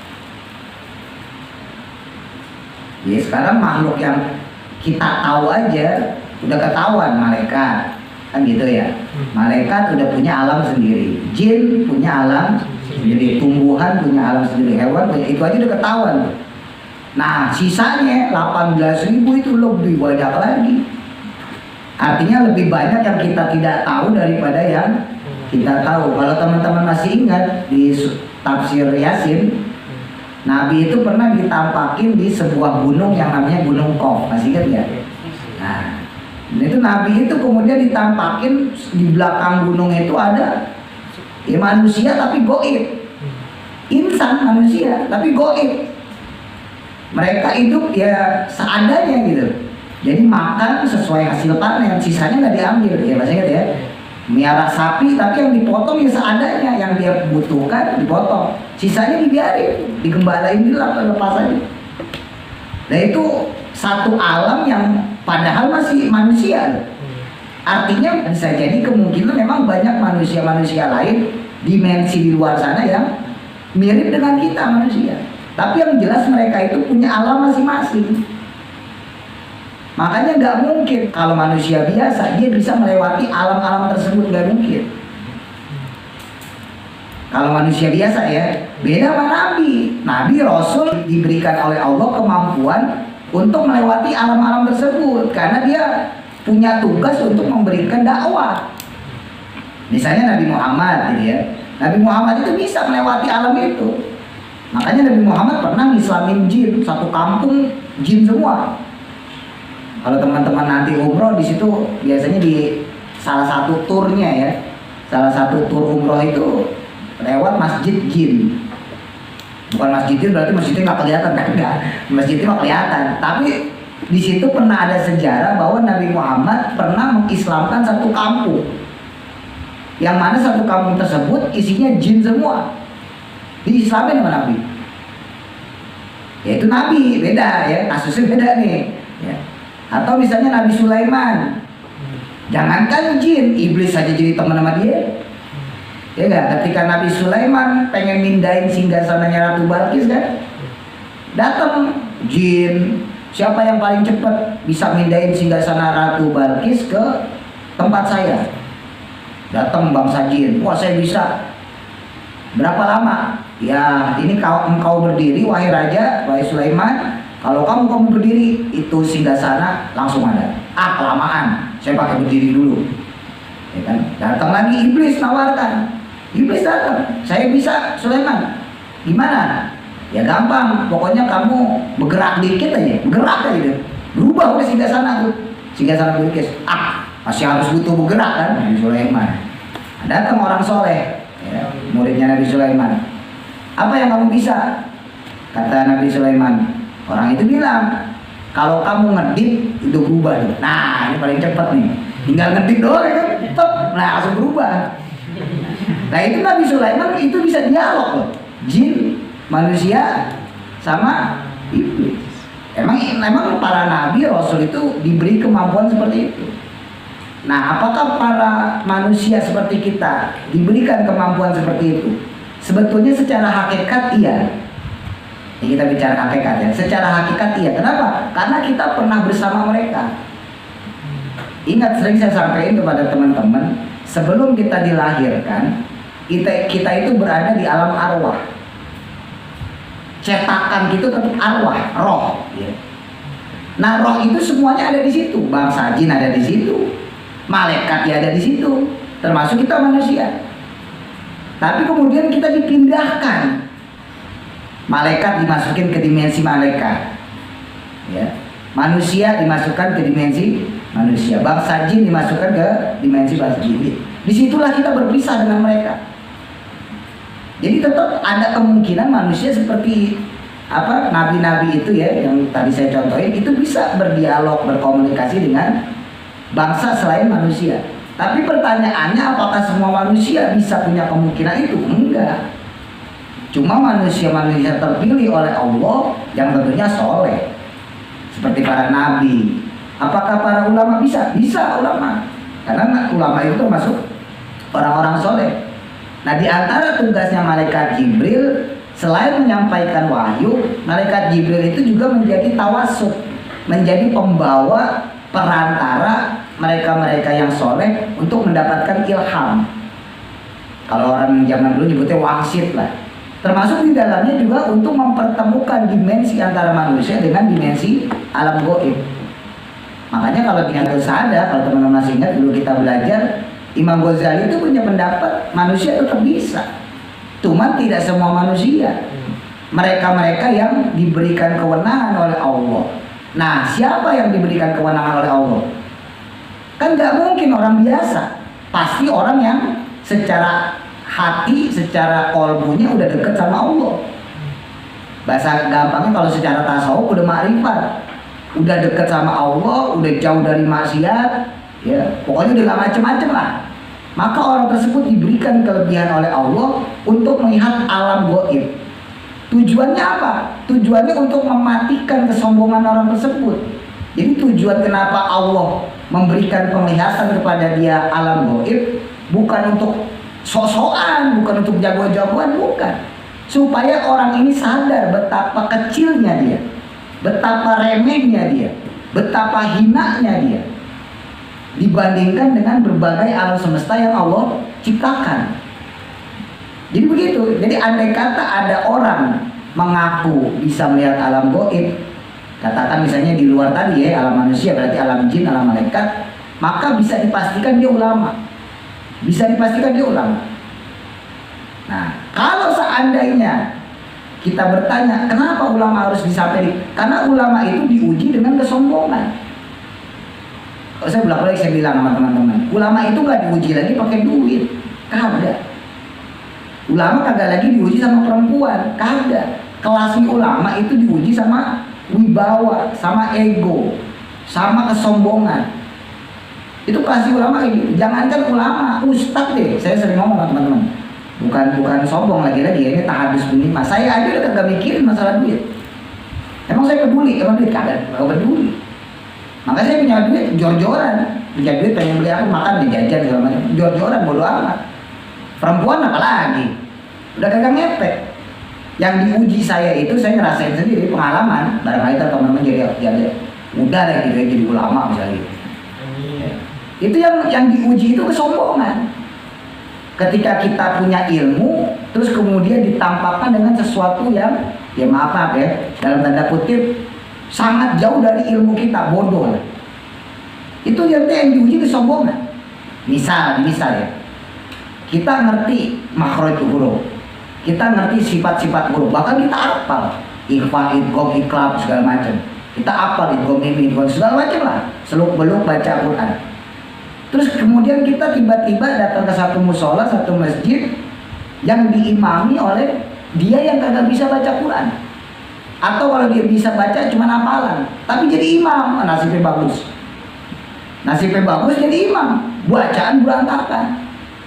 Ya sekarang makhluk yang kita tahu aja udah ketahuan malaikat kan gitu ya. Malaikat udah punya alam sendiri, jin punya alam sendiri, tumbuhan punya alam sendiri, hewan punya, itu aja udah ketahuan. Nah sisanya 18.000 itu lebih banyak lagi. Artinya lebih banyak yang kita tidak tahu daripada yang kita tahu. Kalau teman-teman masih ingat di tafsir Yasin Nabi itu pernah ditampakin di sebuah gunung yang namanya Gunung Qaf, masih ingat ya? Nah, itu Nabi itu kemudian ditampakin di belakang gunung itu ada ya manusia tapi goib, insan manusia tapi goib. Mereka hidup ya seadanya gitu. Jadi makan sesuai hasil panen, sisanya nggak diambil ya, masih ingat ya? Miara sapi tapi yang dipotong ya seadanya, yang dia butuhkan dipotong, sisanya dibiarin, digembalain lepas aja. Nah itu satu alam yang padahal masih manusia. Artinya bisa jadi kemungkinan memang banyak manusia-manusia lain, dimensi di luar sana yang mirip dengan kita manusia. Tapi yang jelas mereka itu punya alam masing-masing. Makanya nggak mungkin kalau manusia biasa dia bisa melewati alam-alam tersebut, nggak mungkin. Kalau manusia biasa ya, beda sama Nabi. Nabi Rasul diberikan oleh Allah kemampuan untuk melewati alam-alam tersebut karena dia punya tugas untuk memberikan dakwah. Misalnya Nabi Muhammad gitu ya. Nabi Muhammad itu bisa melewati alam itu. Makanya Nabi Muhammad pernah ngislamin jin, satu kampung jin semua. Kalau teman-teman nanti umroh di situ biasanya di salah satu turnya ya, salah satu tur umroh itu lewat masjid jin. Bukan masjid jin berarti masjidnya nggak kelihatan kan? Enggak, masjidnya nggak kelihatan. Tapi di situ pernah ada sejarah bahwa Nabi Muhammad pernah mengislamkan satu kampung, yang mana satu kampung tersebut isinya jin semua. Diislamin sama Nabi. Yaitu Nabi beda ya, kasusnya beda nih. Ya. Atau misalnya Nabi Sulaiman, jangankan jin, iblis saja jadi teman sama dia. Ya enggak, ketika Nabi Sulaiman pengen mindahin singgasananya Ratu Balkis kan, datang jin, siapa yang paling cepat bisa mindahin singgasana Ratu Balkis ke tempat saya? Datang bangsa jin, wah saya bisa. Berapa lama? Ya ini engkau berdiri wahai raja, wahai Sulaiman. Kalau kamu berdiri, itu singgasana langsung ada. Ah kelamaan, saya pakai berdiri dulu. Ya kan? Datang lagi iblis nawarkan. Iblis datang, saya bisa Sulaiman. Gimana? Ya gampang, pokoknya kamu bergerak dikit aja, bergerak aja, berubah ke singgasana tuh, singgasana Bilqis. Ah masih harus butuh bergerak kan, Nabi Sulaiman. Datang orang soleh, ya, muridnya Nabi Sulaiman. Apa yang kamu bisa? Kata Nabi Sulaiman. Orang itu bilang, kalau kamu ngedip itu berubah tuh. Nah ini paling cepat nih, tinggal ngedip doang kan, cepet, nah langsung berubah. Nah itu Nabi Sulaiman itu bisa dialog loh, jin, manusia, sama iblis. Emang para nabi rasul itu diberi kemampuan seperti itu. Nah apakah para manusia seperti kita diberikan kemampuan seperti itu? Sebetulnya secara hakikat iya. Ya, kita bicara hakikat ya. Secara hakikat iya. Kenapa? Karena kita pernah bersama mereka. Ingat, sering saya sampaikan kepada teman-teman, sebelum kita dilahirkan, kita itu berada di alam arwah. Cetakan gitu tetap arwah, roh. Ya. Nah roh itu semuanya ada di situ. Bangsa jin ada di situ, malaikat ya ada di situ, termasuk kita manusia. Tapi kemudian kita dipindahkan. Malaikat dimasukin ke dimensi malaikat, ya. Manusia dimasukkan ke dimensi manusia. Bangsa jin dimasukkan ke dimensi bangsa jin. Disitulah kita berpisah dengan mereka. Jadi tetap ada kemungkinan manusia seperti apa nabi-nabi itu ya, yang tadi saya contohin, itu bisa berdialog, berkomunikasi dengan bangsa selain manusia. Tapi pertanyaannya, apakah semua manusia bisa punya kemungkinan itu? Enggak. Cuma manusia-manusia terpilih oleh Allah yang tentunya soleh, seperti para nabi. Apakah para ulama bisa? Bisa ulama, karena ulama itu termasuk orang-orang soleh. Nah di antara tugasnya malaikat Jibril, selain menyampaikan wahyu, malaikat Jibril itu juga menjadi tawassul, menjadi pembawa perantara mereka-mereka yang soleh untuk mendapatkan ilham. Kalau orang zaman dulu nyebutnya wangsit lah. Termasuk di dalamnya juga untuk mempertemukan dimensi antara manusia dengan dimensi alam gaib. Makanya kalau ingat ada, kalau teman-teman masih ingat dulu kita belajar, Imam Ghazali itu punya pendapat manusia tetap bisa, cuman tidak semua manusia. mereka-mereka yang diberikan kewenangan oleh Allah. Nah, siapa yang diberikan kewenangan oleh Allah? Kan nggak mungkin orang biasa. Pasti orang yang secara hati, secara kolbunya udah deket sama Allah. Bahasa gampangnya kalau secara tasawuf udah makrifat, udah deket sama Allah, udah jauh dari maksiat, ya pokoknya udah gak macem-macem lah. Maka orang tersebut diberikan kelebihan oleh Allah untuk melihat alam gaib. Tujuannya apa? Tujuannya untuk mematikan kesombongan orang tersebut. Jadi tujuan kenapa Allah memberikan penglihatan kepada dia alam gaib bukan untuk sok-sokan, bukan untuk jago-jagoan, bukan. Supaya orang ini sadar betapa kecilnya dia, betapa remehnya dia, betapa hinanya dia dibandingkan dengan berbagai alam semesta yang Allah ciptakan. Jadi begitu. Jadi andai kata ada orang mengaku bisa melihat alam gaib, katakan misalnya di luar tadi ya, alam manusia berarti alam jin, alam malaikat, maka bisa dipastikan dia ulama. Bisa dipastikan dia ulama. Nah, kalau seandainya kita bertanya kenapa ulama harus disampai, karena ulama itu diuji dengan kesombongan. Kalau saya bolak-balik saya bilang sama teman-teman, ulama itu gak diuji lagi pakai duit, kagak. Ulama kagak lagi diuji sama perempuan, kagak. Kelasnya ulama itu diuji sama wibawa, sama ego, sama kesombongan. Itu kelasnya ulama kayak gitu. Jangankan ulama, ustadz deh. Saya sering ngomong sama teman-teman, bukan sombong lagi-lagi ya, ini tahadus bunyi mas. Saya aja udah kagak mikirin masalah duit. Emang saya peduli, emang duit kagak peduli. Makanya saya punya duit jor-joran, punya duit pengen beli apa, makan, jajan segala macam, jor-joran, bodo amat. Perempuan apalagi, udah kagak ngepek. Yang diuji saya itu saya ngerasain sendiri, pengalaman. Barangkali teman-teman jadi udah deh gitu ya, jadi ulama misalnya. Itu yang diuji itu kesombongan. Ketika kita punya ilmu, terus kemudian ditampakkan dengan sesuatu yang ya maaf ya, dalam tanda kutip sangat jauh dari ilmu kita, bodoh lah. Itu yang diuji kesombongan. Misal ya, kita ngerti makhraj huruf, kita ngerti sifat-sifat huruf, bahkan kita hafal ikhfa, idgham, iqlab segala macam. Kita hafal idgham, idgham segala macam lah, seluk-beluk baca Quran. Terus kemudian kita tiba-tiba datang ke satu musola, satu masjid yang diimami oleh dia yang kagak bisa baca Quran. Atau kalau dia bisa baca cuma hafalan, tapi jadi imam, nasibnya bagus. Nasibnya bagus jadi imam, bacaan berantakan.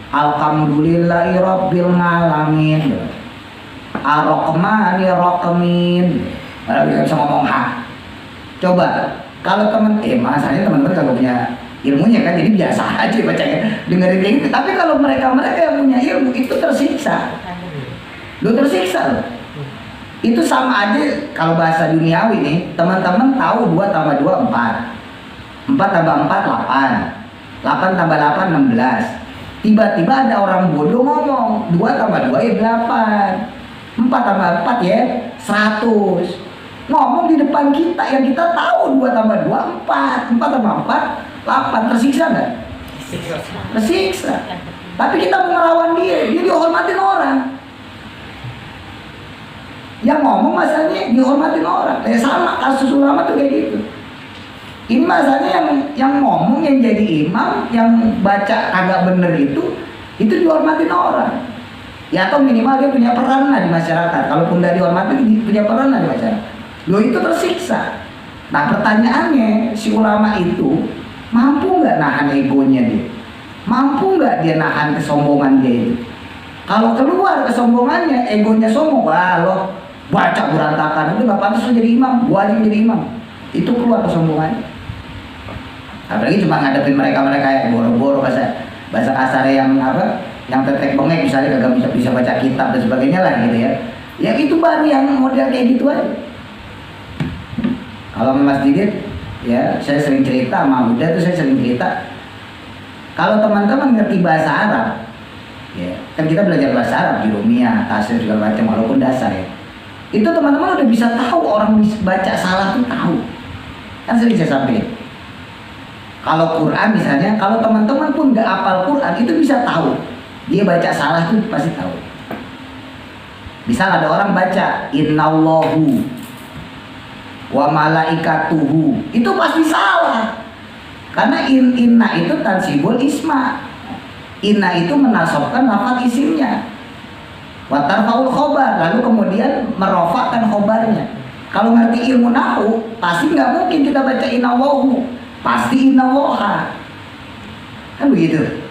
Alhamdulillahi rabbil alamin, Ar-Rahmani Ar-Rahimin. Padahal dia bisa ngomong ha. Coba kalau masalahnya teman-teman kalau punya ilmunya kan, jadi biasa aja bacanya, dengerin kayak gitu. Tapi kalau mereka yang punya ilmu itu tersiksa. Tersiksa loh. Itu sama aja kalau bahasa duniawi nih, teman-teman tahu 2 tambah 2 4. 4 tambah 4 8. 8 tambah 8 16. Tiba-tiba ada orang bodoh ngomong 2 tambah 2 ya 8. 4 tambah 4 ya 100. Ngomong di depan kita yang kita tahu 2 tambah 2 4. 4 tambah 4 8. Tersiksa nggak? Tersiksa. Tapi kita mau ngelawan dia dihormatin orang. Yang ngomong masalahnya dihormatin orang. Sama kasus ulama tuh kayak gitu. Ini masalahnya yang ngomong, yang jadi imam, yang baca kagak bener itu dihormatin orang. Ya atau minimal dia punya peran lah di masyarakat. Kalaupun nggak dihormatin, punya peran lah di masyarakat. Lo itu tersiksa. Nah pertanyaannya, si ulama itu mampu nggak nahan egonya dia? Mampu nggak dia nahan kesombongan dia itu? Kalau keluar kesombongannya, egonya sombong, wah lo baca berantakan, itu nggak pantas lo jadi imam, gua aja yang jadi imam. Itu keluar kesombongannya. Apalagi cuma ngadepin mereka yang boro-boro bahasa kasar yang tetek bengek misalnya, kagak bisa baca kitab dan sebagainya lah gitu ya. Ya itu baru yang model kayak gitu aja. Kalau Mas Didit, ya saya sering cerita sama Buddha tuh, saya sering cerita. Kalau teman-teman ngerti bahasa Arab, ya kan kita belajar bahasa Arab, jurumiyah, tafsir segala macam, walaupun dasar ya. Itu teman-teman udah bisa tahu orang baca salah tuh tahu. Kan sering saya sampaikan. Kalau Quran misalnya, kalau teman-teman pun nggak hafal Quran, itu bisa tahu. Dia baca salah tuh pasti tahu. Misal ada orang baca innallahu wa malaikatuhu, itu pasti salah. Karena inna itu tansibul isma. Inna itu menasobkan lafaz isimnya. Wa tarfaul khobar, lalu kemudian merofakkan khobarnya. Kalau ngerti ilmu nahu, pasti nggak mungkin kita baca innallahu, pasti innallaha. Kan begitu.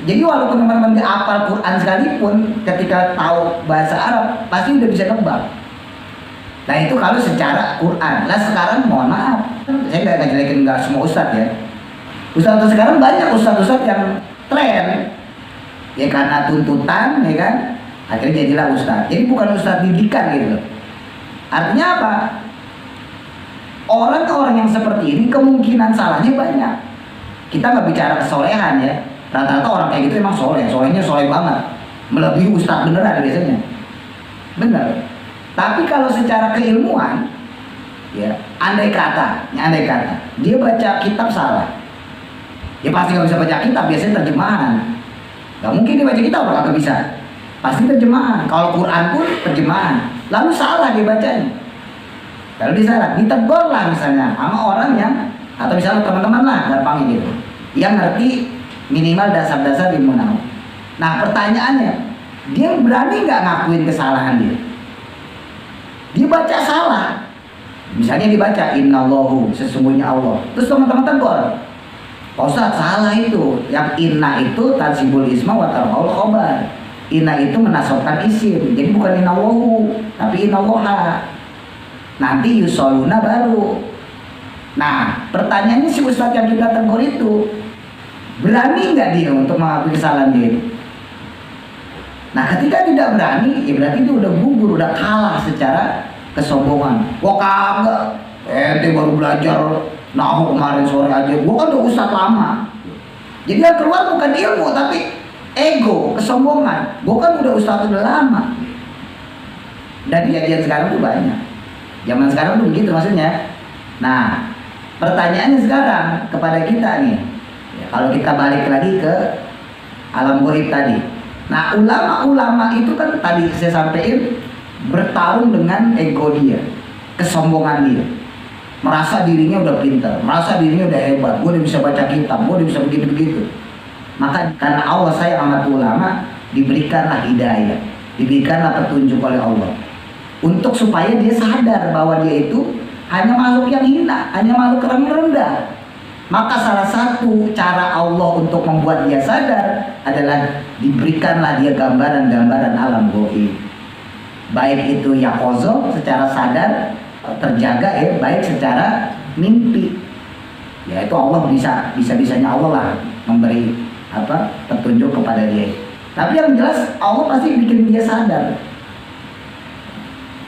Jadi walaupun teman-teman nggak hafal Quran sekalipun, ketika tahu bahasa Arab pasti udah bisa nebak. Nah itu kalau secara Quran. Nah sekarang mohon maaf, saya nggak ngejelekin nggak semua ustadz ya. Ustadz sekarang banyak ustadz yang tren, ya karena tuntutan, ya kan, akhirnya jadilah ustadz. Jadi bukan ustadz didikan gitu. Artinya apa? Orang-orang yang seperti ini kemungkinan salahnya banyak. Kita nggak bicara kesolehan ya. Rata-rata orang kayak gitu emang solehnya soleh banget, melebihi ustadz beneran biasanya, bener. Tapi kalau secara keilmuan, ya andai kata dia baca kitab salah, ya pasti nggak bisa baca kitab, biasanya terjemahan. Nggak mungkin dia baca kitab kalau nggak bisa, pasti terjemahan. Kalau Quran pun terjemahan, lalu salah dia bacanya. Kalau dia salah, ditegur lah misalnya sama orang yang, atau misalnya teman-teman lah, gampang gitu, yang ngerti minimal dasar-dasar ilmu nahu. Nah pertanyaannya, dia berani nggak ngakuin kesalahan dia? Dia baca salah, misalnya dibaca innallahu, sesungguhnya Allah. Terus teman-teman tegur, Pak Ustadz salah itu. Yang inna itu tansibul isma wa tarfaul khobar. Inna itu menasobkan isim, jadi bukan innallahu, tapi innallaha. Nanti yusoluna baru. Nah pertanyaannya si ustadz yang kita tegur itu, berani nggak dia untuk mengakui kesalahan dia itu? Nah ketika tidak berani, ya berarti dia udah gugur, udah kalah secara kesombongan. Wah kagak, ente baru belajar nahu kemarin sore aja, gua kan udah ustadz lama. Jadi yang keluar bukan ilmu tapi ego, kesombongan. Gua kan udah ustadz udah lama. Dan kejadian sekarang tuh banyak. Zaman sekarang tuh begitu maksudnya. Nah pertanyaannya sekarang kepada kita nih, kalau kita balik lagi ke alam goib tadi. Nah ulama-ulama itu kan tadi saya sampaikan bertarung dengan ego dia, kesombongan dia, merasa dirinya udah pintar, merasa dirinya udah hebat, gue udah bisa baca kitab, gue udah bisa begitu-begitu. Maka karena Allah sayang sama ulama, diberikanlah hidayah, diberikanlah petunjuk oleh Allah, untuk supaya dia sadar bahwa dia itu hanya makhluk yang hina, hanya makhluk yang rendah. Maka salah satu cara Allah untuk membuat dia sadar adalah diberikanlah dia gambaran-gambaran alam goib. Baik itu yaqozo secara sadar terjaga ya, baik secara mimpi. Ya itu Allah bisa-bisanya Allah lah memberi petunjuk kepada dia. Tapi yang jelas Allah pasti bikin dia sadar.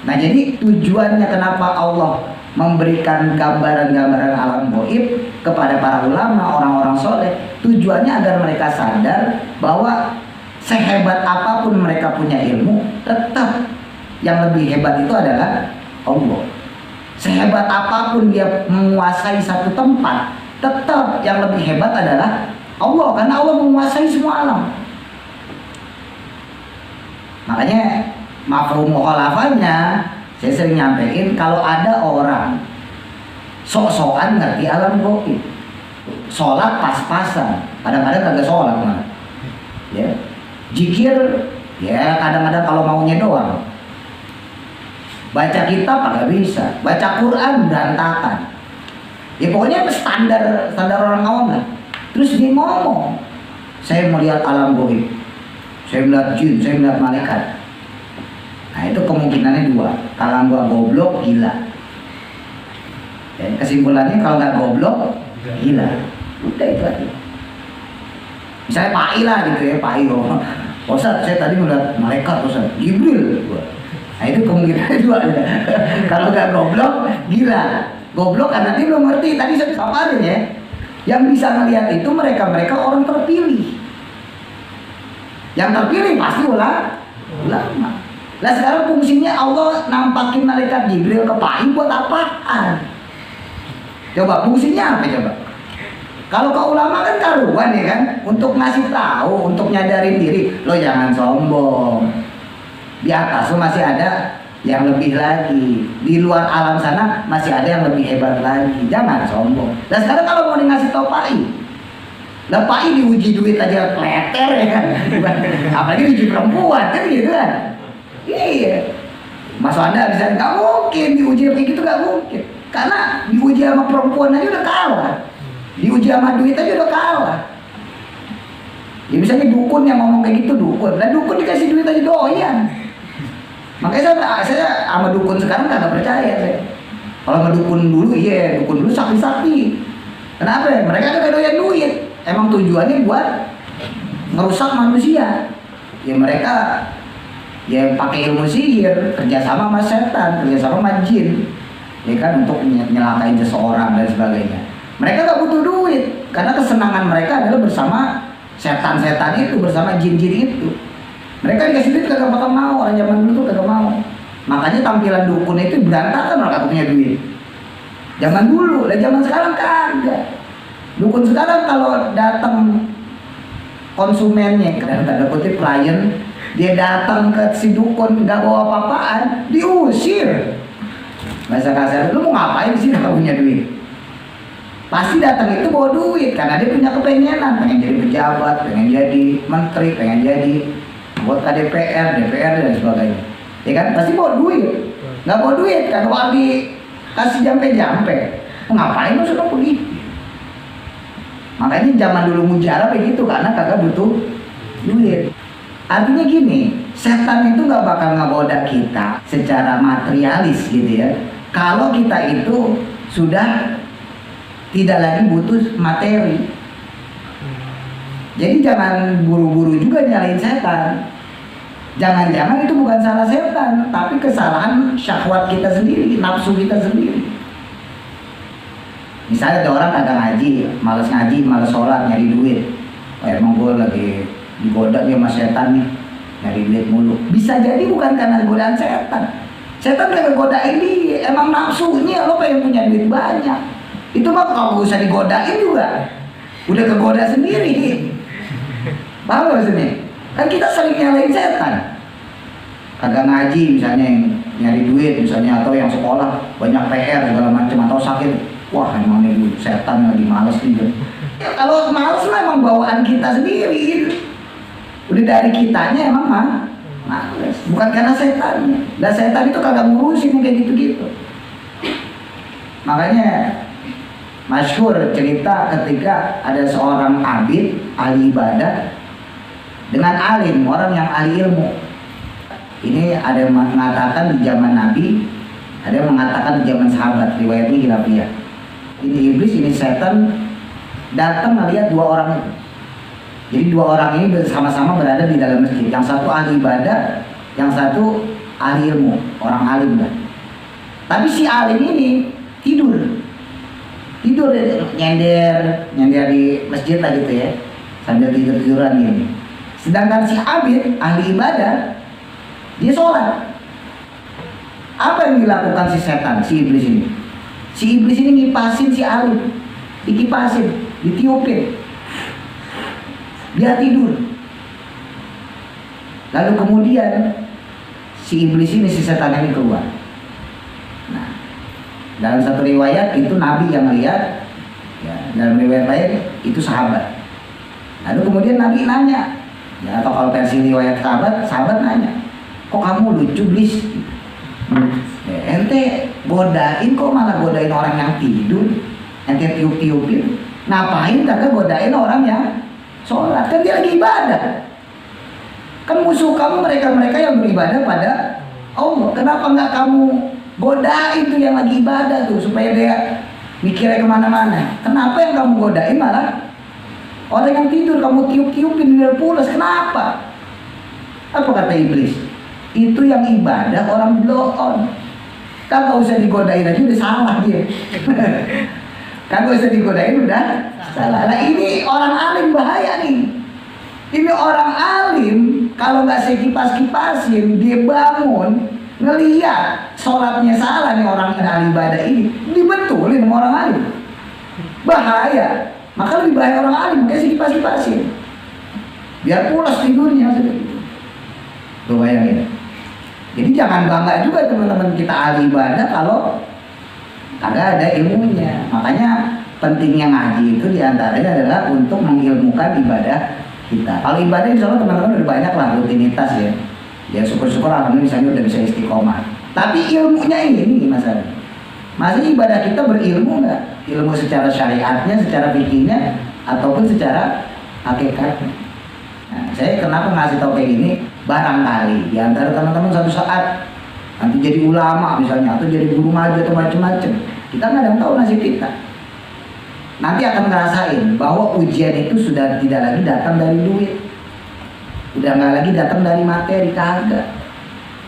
Nah jadi tujuannya kenapa Allah memberikan gambaran-gambaran alam gaib kepada para ulama, orang-orang soleh, tujuannya agar mereka sadar bahwa sehebat apapun mereka punya ilmu, tetap yang lebih hebat itu adalah Allah. Sehebat apapun dia menguasai satu tempat, tetap yang lebih hebat adalah Allah, karena Allah menguasai semua alam. Makanya mafhum mukhalafahnya, saya sering nyampein kalau ada orang sok-sokan ngerti alam gaib, sholat pas-pasan, kadang-kadang kagak sholat malah, ya, zikir, ya kadang-kadang kalau maunya doang, baca kitab kagak bisa, baca Quran berantakan, ya pokoknya standar orang awam lah. Terus dia ngomong, saya melihat alam gaib, saya melihat jin, saya melihat malaikat. Nah itu kemungkinannya dua, kalau gua goblok gila. Ya, kesimpulannya kalau nggak goblok gila. Udah itu aja. Misalnya Pak I lah gitu ya, Pak I Ustaz saya tadi melihat malaikat Ustaz, Jibril. Nah itu kemungkinannya dua. Kalau nggak goblok gila. Goblok karena dia belum ngerti. Tadi saya paparin ya, yang bisa melihat itu mereka orang terpilih. Yang terpilih pasti ulama. Lah sekarang fungsinya Allah nampakin malaikat Jibril ke Pak I buat apaan? Coba fungsinya apa coba? Kalau ke ulama kan karuan ya kan, untuk ngasih tahu, untuk nyadarin diri. Lo jangan sombong. Di atas lu masih ada yang lebih lagi. Di luar alam sana masih ada yang lebih hebat lagi. Jangan sombong. Dan sekarang kalau mau ngasih tau Pai, lah Pai diuji duit aja kleter ya kan. Apalagi diuji perempuan kan gitu kan. Iya. Mas Wanda bisa nggak mungkin diuji kayak gitu, nggak mungkin. Karena diuji sama perempuan aja udah kalah. Diuji sama duit aja udah kalah. Ya misalnya dukun yang ngomong kayak gitu, dukun. Lah dukun dikasih duit aja doyan. Makanya saya sama dukun sekarang kagak percaya saya. Kalau sama dukun dulu, iya dukun dulu sakti-sakti. Kenapa ya? Mereka kagak doyan duit. Emang tujuannya buat ngerusak manusia. Ya mereka ya pakai ilmu sihir, kerjasama sama setan, kerjasama sama jin, ya kan, untuk nyelakain seseorang dan sebagainya. Mereka gak butuh duit karena kesenangan mereka adalah bersama setan-setan itu, bersama jin-jin itu. Mereka dikasih duit kagak bakal mau, orang zaman dulu tuh kagak mau. Makanya tampilan dukun itu berantakan kalau kagak punya duit. Zaman dulu, dan zaman sekarang kagak. Dukun sekarang kalau datang konsumennya, kadang tanda kutip klien, dia datang ke si dukun nggak bawa apa-apaan, diusir. Bahasa kasar, lu mau ngapain sih nggak punya duit? Pasti datang itu bawa duit karena dia punya kepengenan, pengen jadi pejabat, pengen jadi menteri, pengen jadi anggota DPR dan sebagainya. Ya kan, pasti bawa duit. Nggak bawa duit kan, kalau dikasih jampe-jampe, ngapain lu sudah begitu? Makanya zaman dulu mujarab begitu karena kagak butuh duit. Artinya gini, setan itu nggak bakal ngegoda kita secara materialis gitu ya. Kalau kita itu sudah tidak lagi butuh materi. Jadi jangan buru-buru juga nyalain setan. Jangan-jangan itu bukan salah setan, tapi kesalahan syahwat kita sendiri, nafsu kita sendiri. Misalnya ada orang kagak ngaji, males sholat, nyari duit. Emang gue lagi digoda dia sama setan nih, nyari duit mulu. Bisa jadi bukan karena godaan setan. Setan kayak godain dia, emang nafsunya lo pengen punya duit banyak. Itu mah kalau usah digodain juga, udah kegoda sendiri. Paham gak maksudnya? Kan kita sering nyalain setan. Kagak ngaji misalnya, yang nyari duit misalnya, atau yang sekolah banyak PR segala macam, atau sakit. Wah emang nih setan lagi males juga. Ya, kalau males lah emang bawaan kita sendiri. Udah dari kitanya emang males. Bukan karena setannya. Dan setan itu kagak ngurusin kayak gitu-gitu. Makanya masyhur cerita ketika ada seorang abid, ahli ibadah, dengan alim, orang yang ahli ilmu. Ini ada yang mengatakan di zaman Nabi, ada yang mengatakan di zaman sahabat, riwayatnya khilafiyah. Ini iblis, ini setan datang melihat dua orang itu. Jadi dua orang ini bersama-sama berada di dalam masjid. Yang satu ahli ibadah, yang satu ahli ilmu, orang alim kan. Tapi si alim ini tidur nyender di masjid lah gitu ya, sambil tiduran gini. Sedangkan si abid, ahli ibadah, dia sholat. Apa yang dilakukan si setan, si iblis ini? Si iblis ini ngipasin si alim, dikipasin, ditiupin, dia tidur. Lalu kemudian si iblis ini, si setan ini keluar. Nah, dalam satu riwayat itu Nabi yang lihat, ya, dalam riwayat lain itu sahabat. Lalu kemudian Nabi nanya, ya, atau kalau versi riwayat sahabat nanya, kok kamu lucu iblis? Ya, ente godain kok malah godain orang yang tidur, ente tiup-tiupin. Ngapain kagak godain orang yang sholat? Kan dia lagi ibadah. Kan musuh kamu mereka yang beribadah pada Allah. Kenapa nggak kamu godain tuh yang lagi ibadah tuh supaya dia mikirnya kemana-mana? Kenapa yang kamu godain malah orang yang tidur kamu tiup-tiupin biar pulas? Kenapa? Apa kata iblis? Itu yang ibadah orang blow on. Kagak usah digodain aja udah salah dia. Kagak usah digodain udah salah. Nah ini orang alim bahaya nih. Ini orang alim kalau nggak saya kipas-kipasin, dia bangun ngeliat sholatnya salah nih orang ahli ibadah ini, dibetulin sama orang alim. Bahaya. Maka lebih bahaya orang alim, makanya saya kipas-kipasin. Biar pulas tidurnya. Tuh bayangin. Jadi jangan bangga juga teman-teman kita ahli ibadah kalau kagak ada ilmunya. Makanya pentingnya ngaji itu diantaranya adalah untuk mengilmukan ibadah kita. Kalau ibadah insya Allah teman-teman udah banyak lah rutinitas ya. Ya syukur-syukur alhamdulillah misalnya udah bisa istiqomah. Tapi ilmunya ini masalah. Masih ibadah kita berilmu nggak? Ilmu secara syariatnya, secara fikihnya, ataupun secara hakikatnya. Nah, saya kenapa ngasih tau kayak gini? Barangkali di antara teman-teman satu saat nanti jadi ulama misalnya, atau jadi guru ngaji atau macam-macam. Kita nggak ada yang tahu nasib kita. Nanti akan ngerasain bahwa ujian itu sudah tidak lagi datang dari duit, udah nggak lagi datang dari materi, kagak.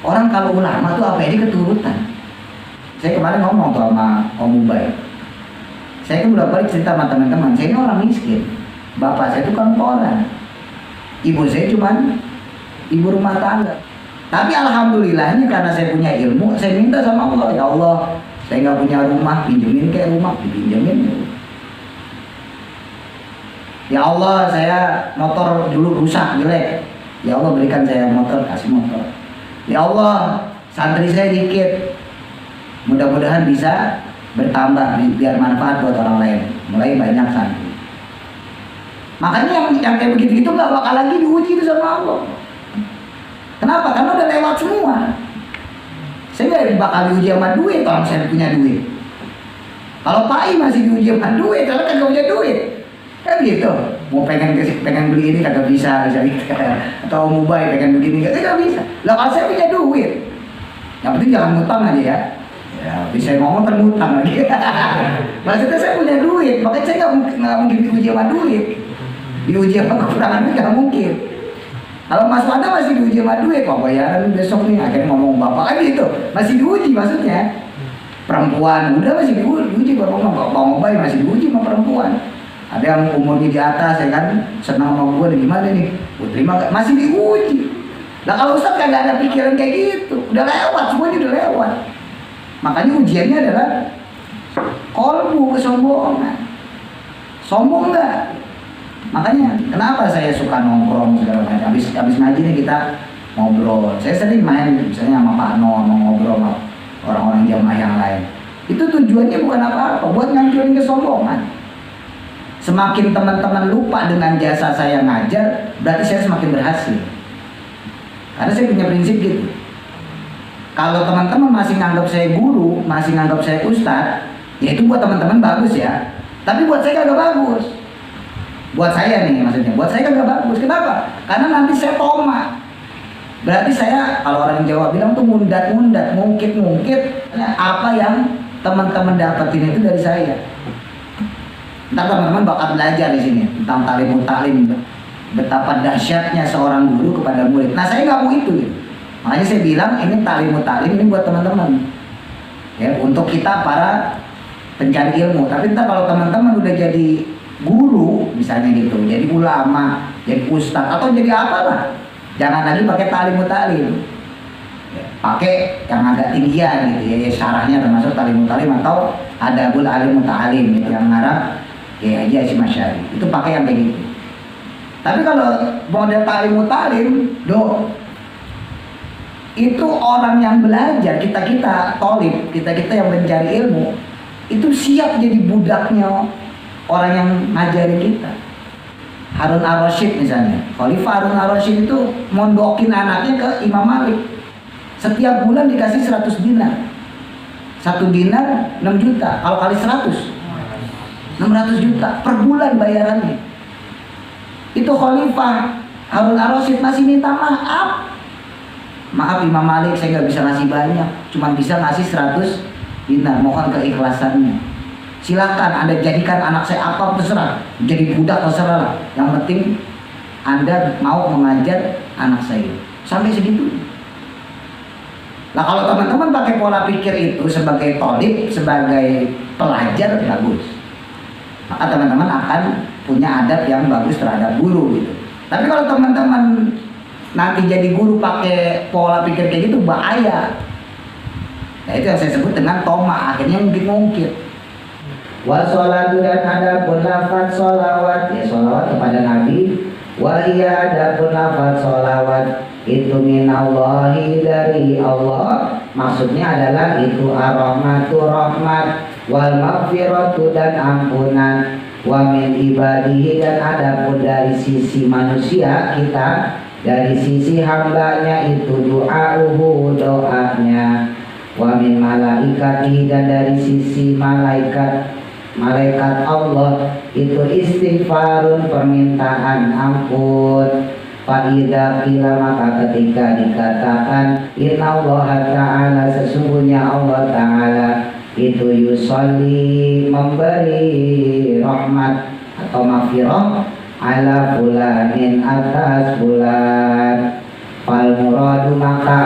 Orang kalau ulama tuh apa aja keturutan. Saya kemarin ngomong tuh sama Om Ubay. Saya kan udah balik cerita sama teman-teman. Saya ini orang miskin. Bapak saya tukang koran. Ibu saya cuman ibu rumah tangga. Tapi alhamdulillahnya karena saya punya ilmu, saya minta sama Allah, ya Allah, saya nggak punya rumah, pinjemin kayak rumah, dipinjemin. Ya Allah, saya motor dulu rusak, jelek. Ya Allah, berikan saya motor, kasih motor. Ya Allah, santri saya dikit. Mudah-mudahan bisa bertambah biar manfaat buat orang lain. Mulai banyak santri. Makanya yang kayak begitu-gitu nggak bakal lagi diuji itu sama Allah. Kenapa? Karena udah lewat semua. Saya nggak bakal diuji sama duit kalau saya punya duit. Kalau Pak I masih diuji sama duit, kalau kan nggak punya duit. Kan gitu. Mau pengen beli ini kagak bisa gitu. Atau mau buy pengen begini nggak bisa. Lah kalau saya punya duit, yang penting jangan ngutang aja ya. Ya bisa ngomong terngutang lagi. Maksudnya saya punya duit, makanya saya nggak mungkin diuji sama duit. Diuji sama kekurangan nggak mungkin. Kalau Mas Wanda masih diuji sama duit, kok bayaran besok nih, akhirnya ngomong bapak kan gitu, masih diuji maksudnya. Perempuan udah masih diuji, bapak mau bayi masih diuji sama perempuan. Ada yang umurnya di atas, ya kan, senang sama gue, gimana nih? Gue terima gak? Masih diuji. Nah kalau Ustaz kagak ada pikiran kayak gitu, udah lewat, semuanya udah lewat. Makanya ujiannya adalah kolbu, kesombongan. Sombong nggak? Makanya kenapa saya suka nongkrong segala macam. Habis ngaji nih kita ngobrol. Saya sering main misalnya sama Pak Non, mau ngobrol sama orang-orang jamaah yang lain. Itu tujuannya bukan apa-apa, buat ngancurin kesombongan. Semakin teman-teman lupa dengan jasa saya ngajar, berarti saya semakin berhasil. Karena saya punya prinsip gitu. Kalau teman-teman masih nganggap saya guru, masih nganggap saya ustadz, ya itu buat teman-teman bagus ya. Tapi buat saya kagak bagus. Buat saya nih maksudnya, buat saya kagak bagus. Kenapa? Karena nanti saya toma. Berarti saya, kalau orang Jawa bilang tuh mundat-mundat, ngungkit-ngungkit apa yang teman-teman dapetin itu dari saya. Ntar teman-teman bakal belajar di sini tentang ta'lim, betapa dahsyatnya seorang guru kepada murid. Nah saya nggak mau itu gitu. Makanya saya bilang ini ta'lim ini buat teman-teman. Ya, untuk kita para pencari ilmu. Tapi ntar kalau teman-teman udah jadi guru misalnya gitu, jadi ulama, jadi ustadz atau jadi apa lah, jangan lagi pakai ta'lim. Ya, pakai yang agak tinggian gitu ya, syarahnya termasuk ta'lim atau adabul alim muta'alim gitu, yang ngarang ya aja si Masyari. Itu pakai yang kayak gitu. Tapi kalau model ta'lim itu orang yang belajar, kita tolib, kita yang mencari ilmu, itu siap jadi budaknya orang yang ngajarin kita. Harun ar-Rasyid misalnya, Khalifah Harun ar-Rasyid itu mondokin anaknya ke Imam Malik. Setiap bulan dikasih 100 dinar. 1 dinar 6 juta, kalau kali 100 600 juta per bulan bayarannya. Itu Khalifah Harun ar-Rasyid masih minta maaf. Maaf Imam Malik, saya nggak bisa ngasih banyak, cuma bisa ngasih 100 dinar, mohon keikhlasannya. Silakan Anda jadikan anak saya apa terserah, jadi budak terserah lah. Yang penting Anda mau mengajar anak saya. Sampai segitu. Nah kalau teman-teman pakai pola pikir itu sebagai tolib, sebagai pelajar, bagus. Maka teman-teman akan punya adab yang bagus terhadap guru gitu. Tapi kalau teman-teman nanti jadi guru pakai pola pikir kayak gitu, bahaya. Nah itu yang saya sebut dengan toma, akhirnya ngungkit-ngungkit. Wassalatu dan adapun lafaz sholawat, ya sholawat kepada Nabi. Wa iya adapun lafaz sholawat itu minallahi dari Allah, maksudnya adalah itu ar-rahmatu rahmat, wal maghfiratu dan ampunan, wa min ibadihi dan adapun dari sisi manusia kita, dari sisi hambanya itu du'auhu doanya, wa min malaikatihi dan dari sisi malaikat Allah itu istighfarun permintaan ampun. Fa'idha qila maka ketika dikatakan innallaha ta'ala sesungguhnya Allah ta'ala itu yusolli memberi rahmat atau maghfirah ala fulanin atas fulan, fal muradu maka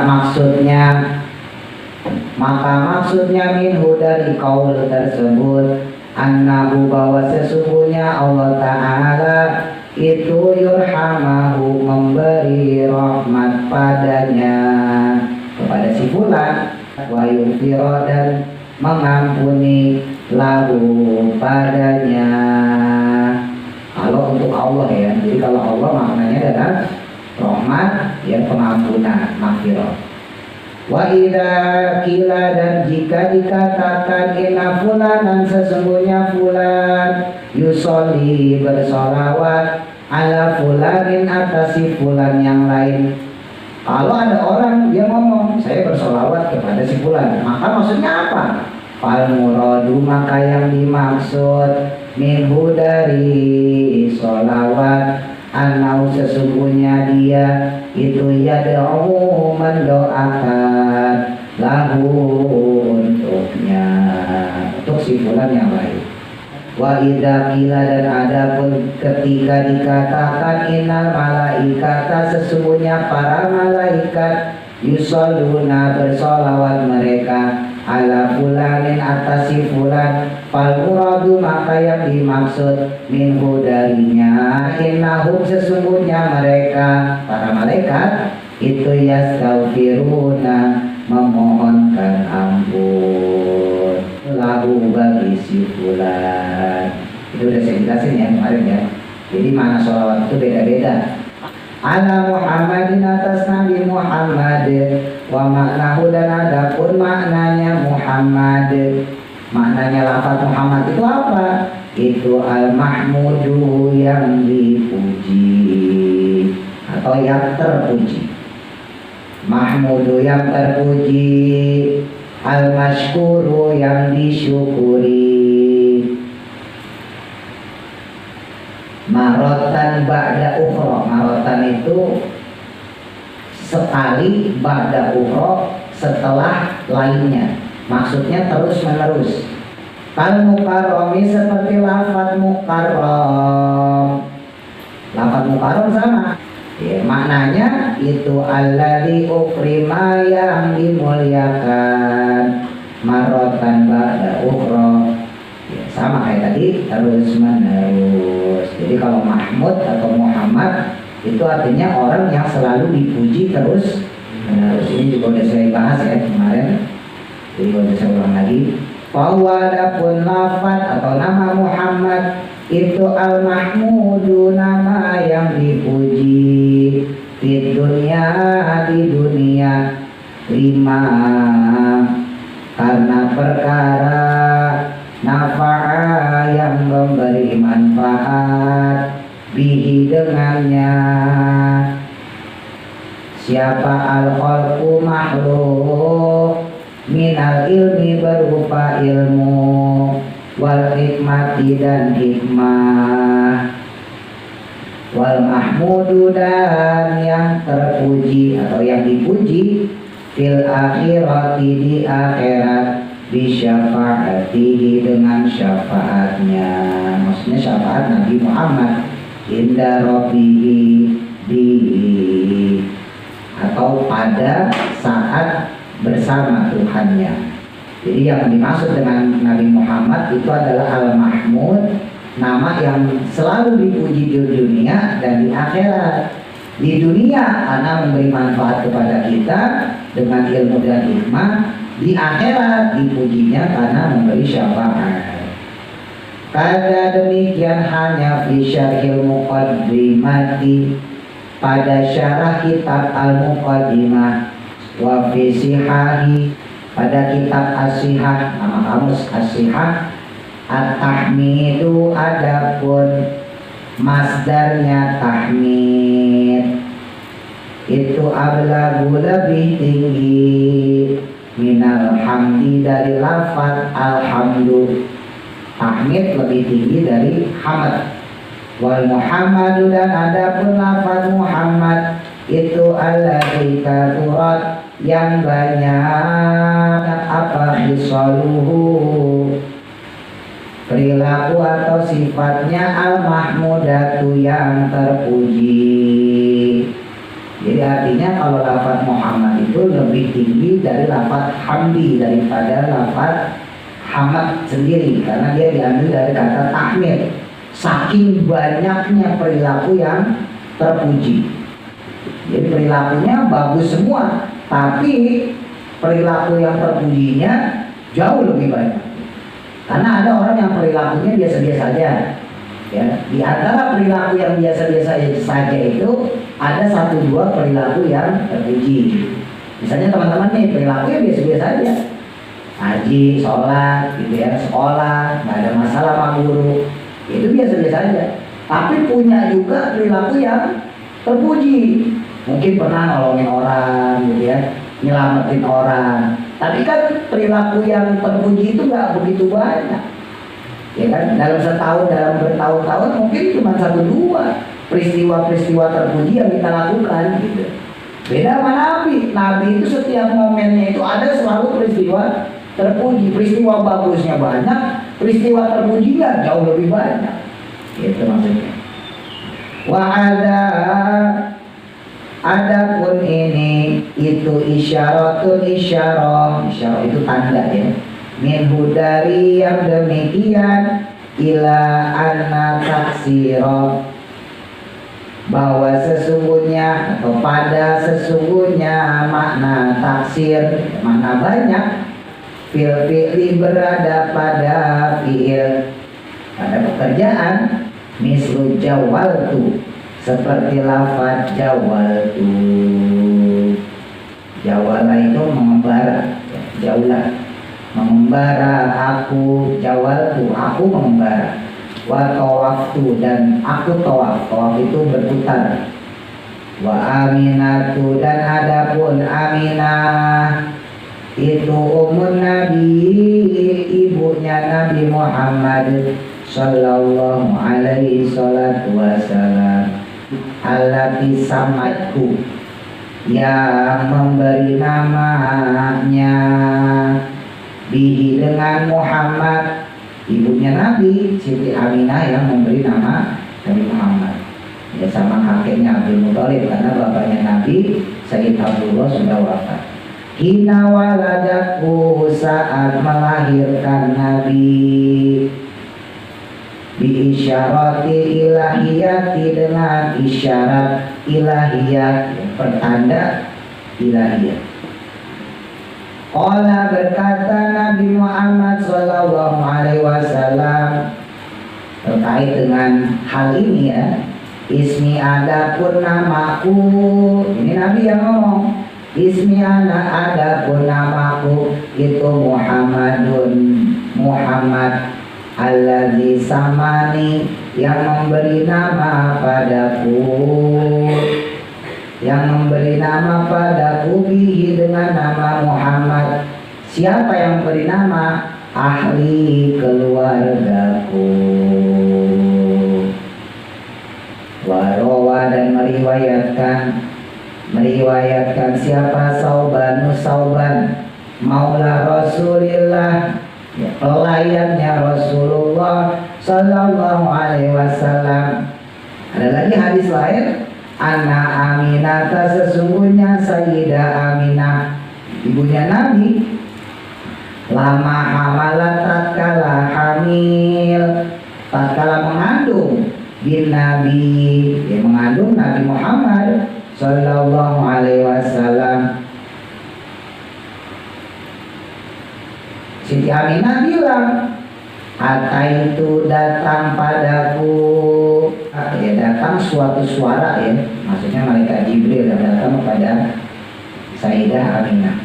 maksudnya minhu dari qaul tersebut annahu bahwa sesungguhnya Allah ta'ala itu yurhamahu memberi rahmat padanya kepada si fulan, wa yufiro dan mengampuni lahu padanya. Kalau untuk Allah ya, jadi kalau Allah maknanya adalah rahmat ya, pengampunan, maghfirah. Wa idza qila dan jika dikatakan inna fulanan sesungguhnya fulan yusolli bersolawat ala fulanin atas si fulan yang lain. Kalau ada orang yang ngomong saya bersolawat kepada si fulan, maka maksudnya apa? Fal muradu maka yang dimaksud minhu dari solawat anau sesungguhnya dia itu yad'u mendoakan lahu untuknya, untuk si fulan yang lain. Wa idza qila dan adapun ketika dikatakan innal malaikata sesungguhnya para malaikat yusalluna bersolawat mereka ala fulanin atas si fulan, fal muradu maka yang dimaksud minhu darinya innahum sesungguhnya mereka para malaikat itu yastaghfiruna memohonkan ampun lahu bagi si fulan. Itu udah saya jelasin ya kemarin ya. Jadi mana sholawat itu beda-beda. Ala Muhammadin atas Nabi Muhammad, wa maknahu dan adapun maknanya Muhammad. Maknanya lafaz Muhammad itu apa? Itu al-mahmudu yang dipuji atau yang terpuji. Mahmudu yang terpuji, al-mashkuru yang disyukuri. Marotan ba'da ukhra, marotan itu sekali, ba'da ukhra setelah lainnya, maksudnya terus menerus. Kal mukarrami seperti lafaz mukarram. Lafaz mukarram sama ya, maknanya itu alladzi ukrima yang dimuliakan, marotan ba'da ukhra ya, sama kayak tadi terus menerus. Jadi kalau Mahmud atau Muhammad itu artinya orang yang selalu dipuji terus menerus. Ini juga udah saya bahas ya kemarin, jadi udah saya ulang lagi. Bahwa adapun lafaz atau nama Muhammad itu al-mahmudu nama yang dipuji di dunia lima karena perkara nafa'a yang memberi manfaat bihi dengannya siapa al-khalqu makhluk minal ilmi berupa ilmu wal hikmati dan hikmah wal mahmudu dan yang terpuji atau yang dipuji fil akhirati di akhirat bisyafaatihi dengan syafaatnya, maksudnya syafaat Nabi Muhammad inda rabbihi di atau pada saat bersama Tuhannya. Jadi yang dimaksud dengan Nabi Muhammad itu adalah Al-Mahmud, nama yang selalu dipuji di dunia dan di akhirat. Di dunia karena memberi manfaat kepada kita dengan ilmu dan hikmah, di akhirat dipujinya karena memberi syafaat. Kada demikian hanya fi syarhil muqaddimati pada syarah kitab Al-Muqaddimah wa fi sihahi pada kitab As-Sihah, nama kamus As-Sihah. At-tahmidu adapun masdarnya tahmid itu ablagu lebih tinggi minal hamdi dari lafaz alhamdu. Tahmid lebih tinggi dari hamd. Wal Muhammadu dan adapun lafaz Muhammad itu alladzi kathurat yang banyak apa hisaluhu perilaku atau sifatnya al-mahmudatu yang terpuji. Jadi artinya kalau lafaz Muhammad itu lebih tinggi dari lafaz hamdi daripada lafaz hamad sendiri, karena dia diambil dari kata tahmid. Saking banyaknya perilaku yang terpuji. Jadi perilakunya bagus semua, tapi perilaku yang terpujinya jauh lebih banyak. Karena ada orang yang perilakunya biasa-biasa saja. Ya, di antara perilaku yang biasa-biasa saja itu ada 1-2 perilaku yang terpuji. Misalnya teman-teman nih perilakunya biasa-biasa saja, haji, sholat, gitu ya, sekolah, nggak ada masalah sama guru, itu biasa-biasa saja. Tapi punya juga perilaku yang terpuji. Mungkin pernah nolongin orang, gitu ya, nyelamatin orang. Tapi kan perilaku yang terpuji itu nggak begitu banyak. Ya kan, dalam setahun, dalam bertahun-tahun mungkin cuma 1-2 peristiwa-peristiwa terpuji yang kita lakukan gitu. Beda sama Nabi. Nabi itu setiap momennya itu ada selalu peristiwa terpuji. Peristiwa bagusnya banyak, peristiwa terpujinya jauh lebih banyak. Itu maksudnya. Adapun ini itu isyaratun isyarah itu tanda ya. Minhu dari yang demikian ila anna taksira bahwa sesungguhnya atau pada sesungguhnya makna taksir, makna banyak fil fi'li berada pada fi'il, pada pekerjaan. Mislu jawaltu seperti lafaz jawaltu. Jawala itu mengembara, jaulah mengembara aku, jawaltu aku mengembara. Wa tawaftu dan aku tawaf, tawaf itu berputar. Wa aminatu dan adapun Aminah itu umun Nabi, ibunya Nabi Muhammad sallallahu alaihi salatu wasalam. Allati samatku yang memberi namanya bihi dengan Muhammad. Ibunya Nabi Siti Aminah yang memberi nama Nabi Muhammad. Ya sama kakeknya Abdul Muthalib, karena bapaknya Nabi Sayyid Abdullah sudah wafat. Hina waladatu saat melahirkan Nabi bi isyarati ilahiyati dengan isyarat ilahiyah, pertanda ilahiyah. Qala berkata Nabi Muhammad sallallahu alaihi wasallam terkait dengan hal ini ya. Ismi adapun namaku, ini Nabi yang ngomong. Ismi adapun namaku itu Muhammadun, Muhammad. Alladzi samani yang memberi nama padaku, yang memberi nama padaku bihi dengan nama Muhammad. Siapa yang memberi nama? Ahli keluargaku. Warawa dan meriwayatkan siapa? Sauban maula Rasulillah, pelayannya Rasulullah sallallahu alaihi wasallam. Ada lagi hadis lain, Anna Aminah sesungguhnya Sayyidah Aminah ibunya Nabi lama hamalat tatkala hamil, tatkala mengandung bin Nabi, yang mengandung Nabi Muhammad sallallahu alaihi wasallam. Siti Aminah bilang, Hatta itu datang padaku, ya datang datang suatu suara ya, maksudnya malaikat Jibril yang datang kepada Sayyidah Aminah.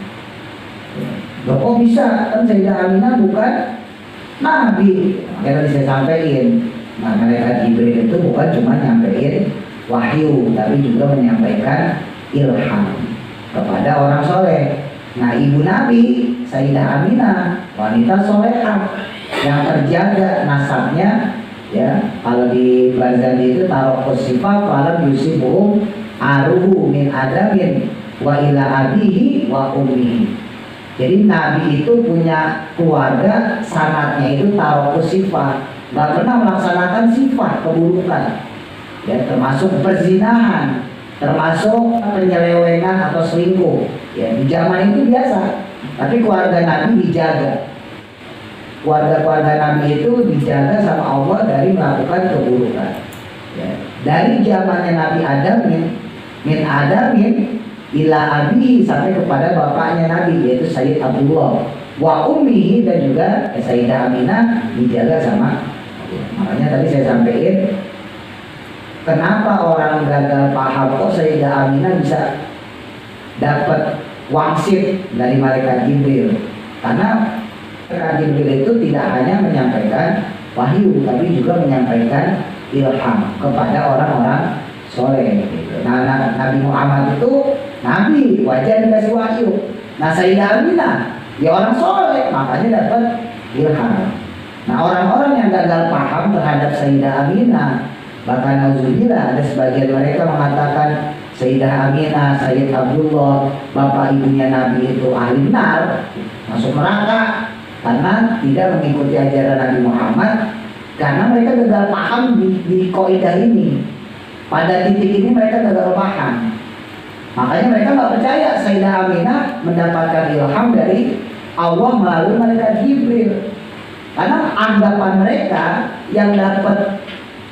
Loh kok bisa? Kan Sayyidah Aminah bukan Nabi. Makanya tadi saya sampaikan, nah, malaikat Jibril itu bukan cuma nyampein wahyu, tapi juga menyampaikan ilham kepada orang soleh. Nah, ibu Nabi Sayyidah Aminah, wanita solehah yang terjaga nasabnya. Ya, kalau di Bazali itu taruh sifat falam yusibuhum aruhu min adamin wa ila abihi wa ummihi. Jadi Nabi itu punya keluarga sanatnya itu taruh sifat, nggak pernah melaksanakan sifat keburukan. Ya, termasuk perzinahan, termasuk penyelewengan atau selingkuh. Ya, di zaman itu biasa. Tapi keluarga Nabi dijaga. Keluarga-keluarga Nabi itu dijaga sama Allah dari melakukan keburukan. Ya. Dari zamannya Nabi Adam min Adamin ila abi sampai kepada bapaknya Nabi yaitu Sayyid Abdullah wa ummihi dan juga Sayyidah Aminah dijaga sama Allah. Makanya tadi saya sampaikan kenapa orang gagal paham kok Sayyidah Aminah bisa dapat wangsit dari malaikat Jibril, karena malaikat Jibril itu tidak hanya menyampaikan wahyu, tapi juga menyampaikan ilham kepada orang-orang soleh. Gitu. Nah, Nabi Muhammad itu Nabi, wajar dikasih wahyu. Nah, Sayyidah Aminah, ya orang soleh, makanya dapat ilham. Nah, orang-orang yang gagal paham terhadap Sayyidah Aminah, bahkan auzubillah ada sebagian mereka mengatakan Sayyidah Aminah, Sayyid Abdullah, bapak ibunya Nabi itu ahli nar, masuk neraka karena tidak mengikuti ajaran Nabi Muhammad, karena mereka gagal paham di kaidah ini. Pada titik ini mereka gagal paham, makanya mereka nggak percaya Sayyidah Aminah mendapatkan ilham dari Allah melalui malaikat Jibril, karena anggapan mereka yang dapat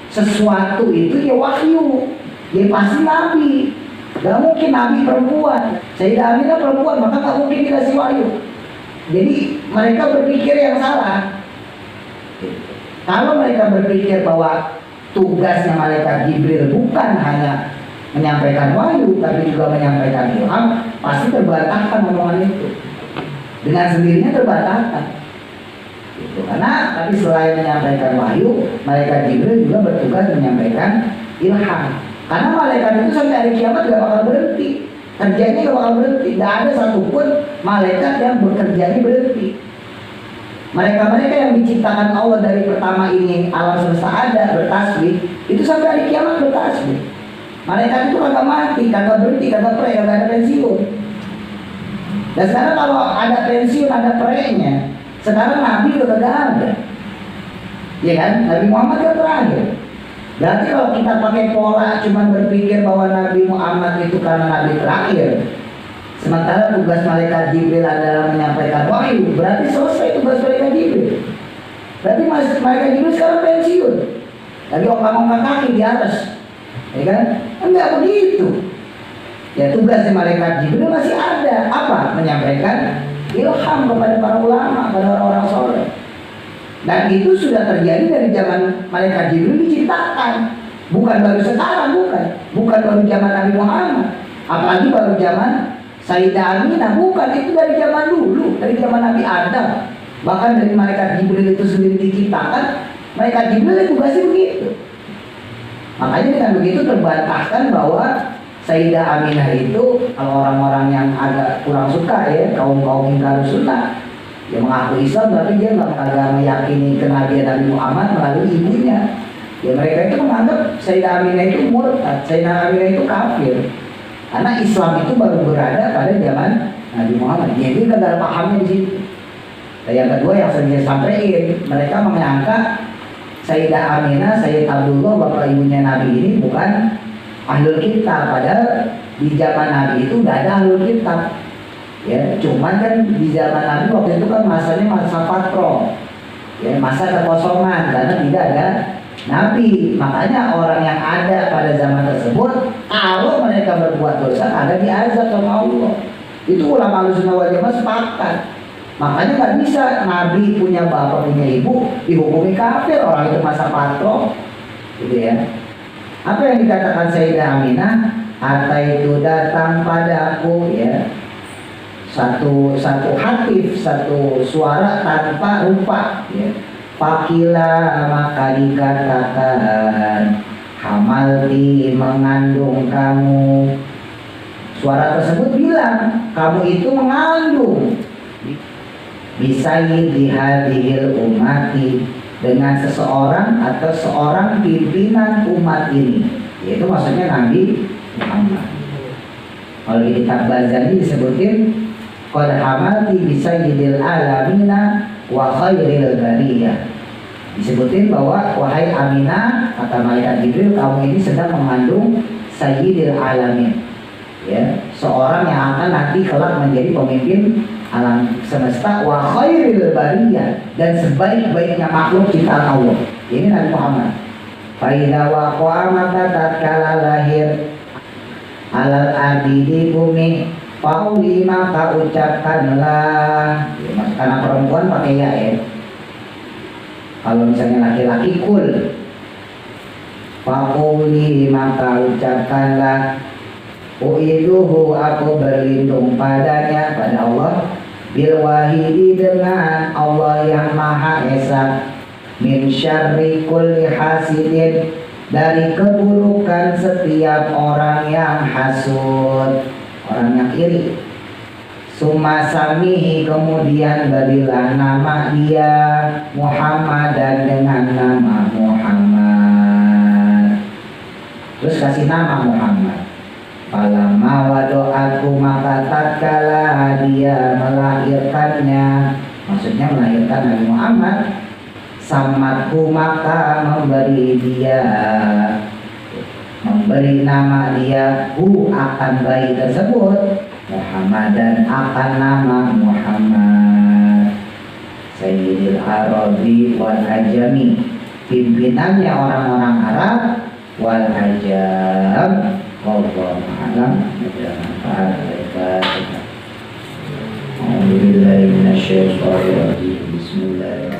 sesuatu itu ya wahyu, ya pasti Nabi. Gak mungkin Nabi perempuan, Sayyidah Aminah perempuan, maka gak mungkin dikasih wahyu. Jadi mereka berpikir yang salah. Kalau mereka berpikir bahwa tugasnya malaikat Jibril bukan hanya menyampaikan wahyu, tapi juga menyampaikan ilham, pasti terbantahkan omongan itu. Dengan sendirinya terbantahkan. Gitu. Karena tapi selain menyampaikan wahyu, malaikat Jibril juga bertugas menyampaikan ilham. Karena malaikat itu sampai hari kiamat gak bakal berhenti. Kerjanya gak bakal berhenti. Tidak ada satupun malaikat yang bekerjanya berhenti. Mereka-mereka yang diciptakan Allah dari pertama ini alam semesta ada bertasbih, itu sampai hari kiamat bertasbih. Malaikat itu kagak mati, kagak berhenti, kagak pre, kagak ada pensiun. Dan sekarang kalau ada pensiun, ada pre-nya. Sekarang Nabi udah kagak ada. Ya kan? Nabi Muhammad kan terakhir. Berarti kalau kita pakai pola cuma berpikir bahwa Nabi Muhammad itu karena Nabi terakhir, sementara tugas malaikat Jibril adalah menyampaikan wahyu, berarti selesai tugas malaikat Jibril. Berarti malaikat Jibril sekarang pensiun, lagi ongkang-ongkang kaki di atas, ya kan? Enggak begitu. Ya tugas malaikat Jibril masih ada, apa? Menyampaikan ilham kepada para ulama, kepada orang-orang soleh. Dan itu sudah terjadi dari zaman malaikat Jibril diciptakan, bukan baru sekarang, bukan baru zaman Nabi Muhammad, apalagi baru zaman Sayyidah Aminah, bukan, itu dari zaman dulu, dari zaman Nabi Adam. Bahkan dari malaikat Jibril itu sendiri diciptakan, malaikat Jibril tugasnya begitu. Makanya dengan begitu terbantahkan bahwa Sayyidah Aminah itu, kalau orang-orang yang agak kurang suka ya, kaum-kaum ingkar sunnah, dia mengaku Islam tapi dia nggak meyakini kenabian Nabi Muhammad melalui ibunya. Ya mereka itu menganggap Sayyidah Aminah itu murtad, Sayyidah Aminah itu kafir. Karena Islam itu baru berada pada zaman Nabi Muhammad. Jadi gagal pahamnya di situ. Dan yang kedua yang saya sampaikan, mereka menyangka Sayyidah Aminah, Sayyid Abdullah, bapak ibunya Nabi ini bukan ahlul kitab. Padahal di zaman Nabi itu nggak ada ahlul kitab. Ya, cuman kan di zaman Nabi waktu itu kan masanya masa patro, ya, masa kekosongan karena tidak ada Nabi. Makanya orang yang ada pada zaman tersebut, kalau mereka berbuat dosa, ada diazab sama Allah. Itu ulama Ahlussunnah wal Jamaah sepakat. Makanya nggak bisa Nabi punya bapak punya ibu dihukumi kafir, orang itu masa patro, gitu ya. Apa yang dikatakan Sayyidah Aminah? Hatta itu datang padaku, ya, satu hatif, satu suara tanpa rupa, ya. Fakila, maka dikatakan, hamalti, mengandung kamu. Suara tersebut bilang, kamu itu mengandung. Bisayyidi hadhil umati, dengan seseorang atau seorang pimpinan umat ini, yaitu maksudnya Nabi Muhammad. Kalau di kitab Bazali disebutin qad hamalti bisayyidil alamina wa khairil bariyah. Disebutin bahwa wahai Aminah, kata malaikat Jibril, kamu ini sedang mengandung sayyidil alamin, ya, seorang yang akan nanti kelak menjadi pemimpin alam semesta, wa khairil bariyah, dan sebaik-baiknya makhluk ciptaan Allah. Ini Nabi Muhammad. Fa idza waqa'a, maka tatkala lahir alal ardi, di bumi, fauli, maka ucapkanlah, ya, karena perempuan pakai ya, ya. Kalau misalnya laki-laki kul, fauli, maka ucapkanlah, uiduhu, aku berlindung padanya, pada Allah, bil wahidi, dengan Allah yang Maha Esa, min syarri kulli hasidin, dari keburukan setiap orang yang hasud, orang yang iri. Summa samihi, kemudian berilah nama dia Muhammad, dan dengan nama Muhammad, terus kasih nama Muhammad. Falamma wado'atu, maka tatkala dia melahirkannya, maksudnya melahirkan Nabi Muhammad, samatku, maka memberi nama dia hu, akan bayi tersebut, Muhammad, dan akan nama Muhammad. Sayyidil Arabi wal Ajami, pimpinannya orang-orang Arab, wal Ajam. Wallahu a'lam. Bismillahirrahmanirrahim.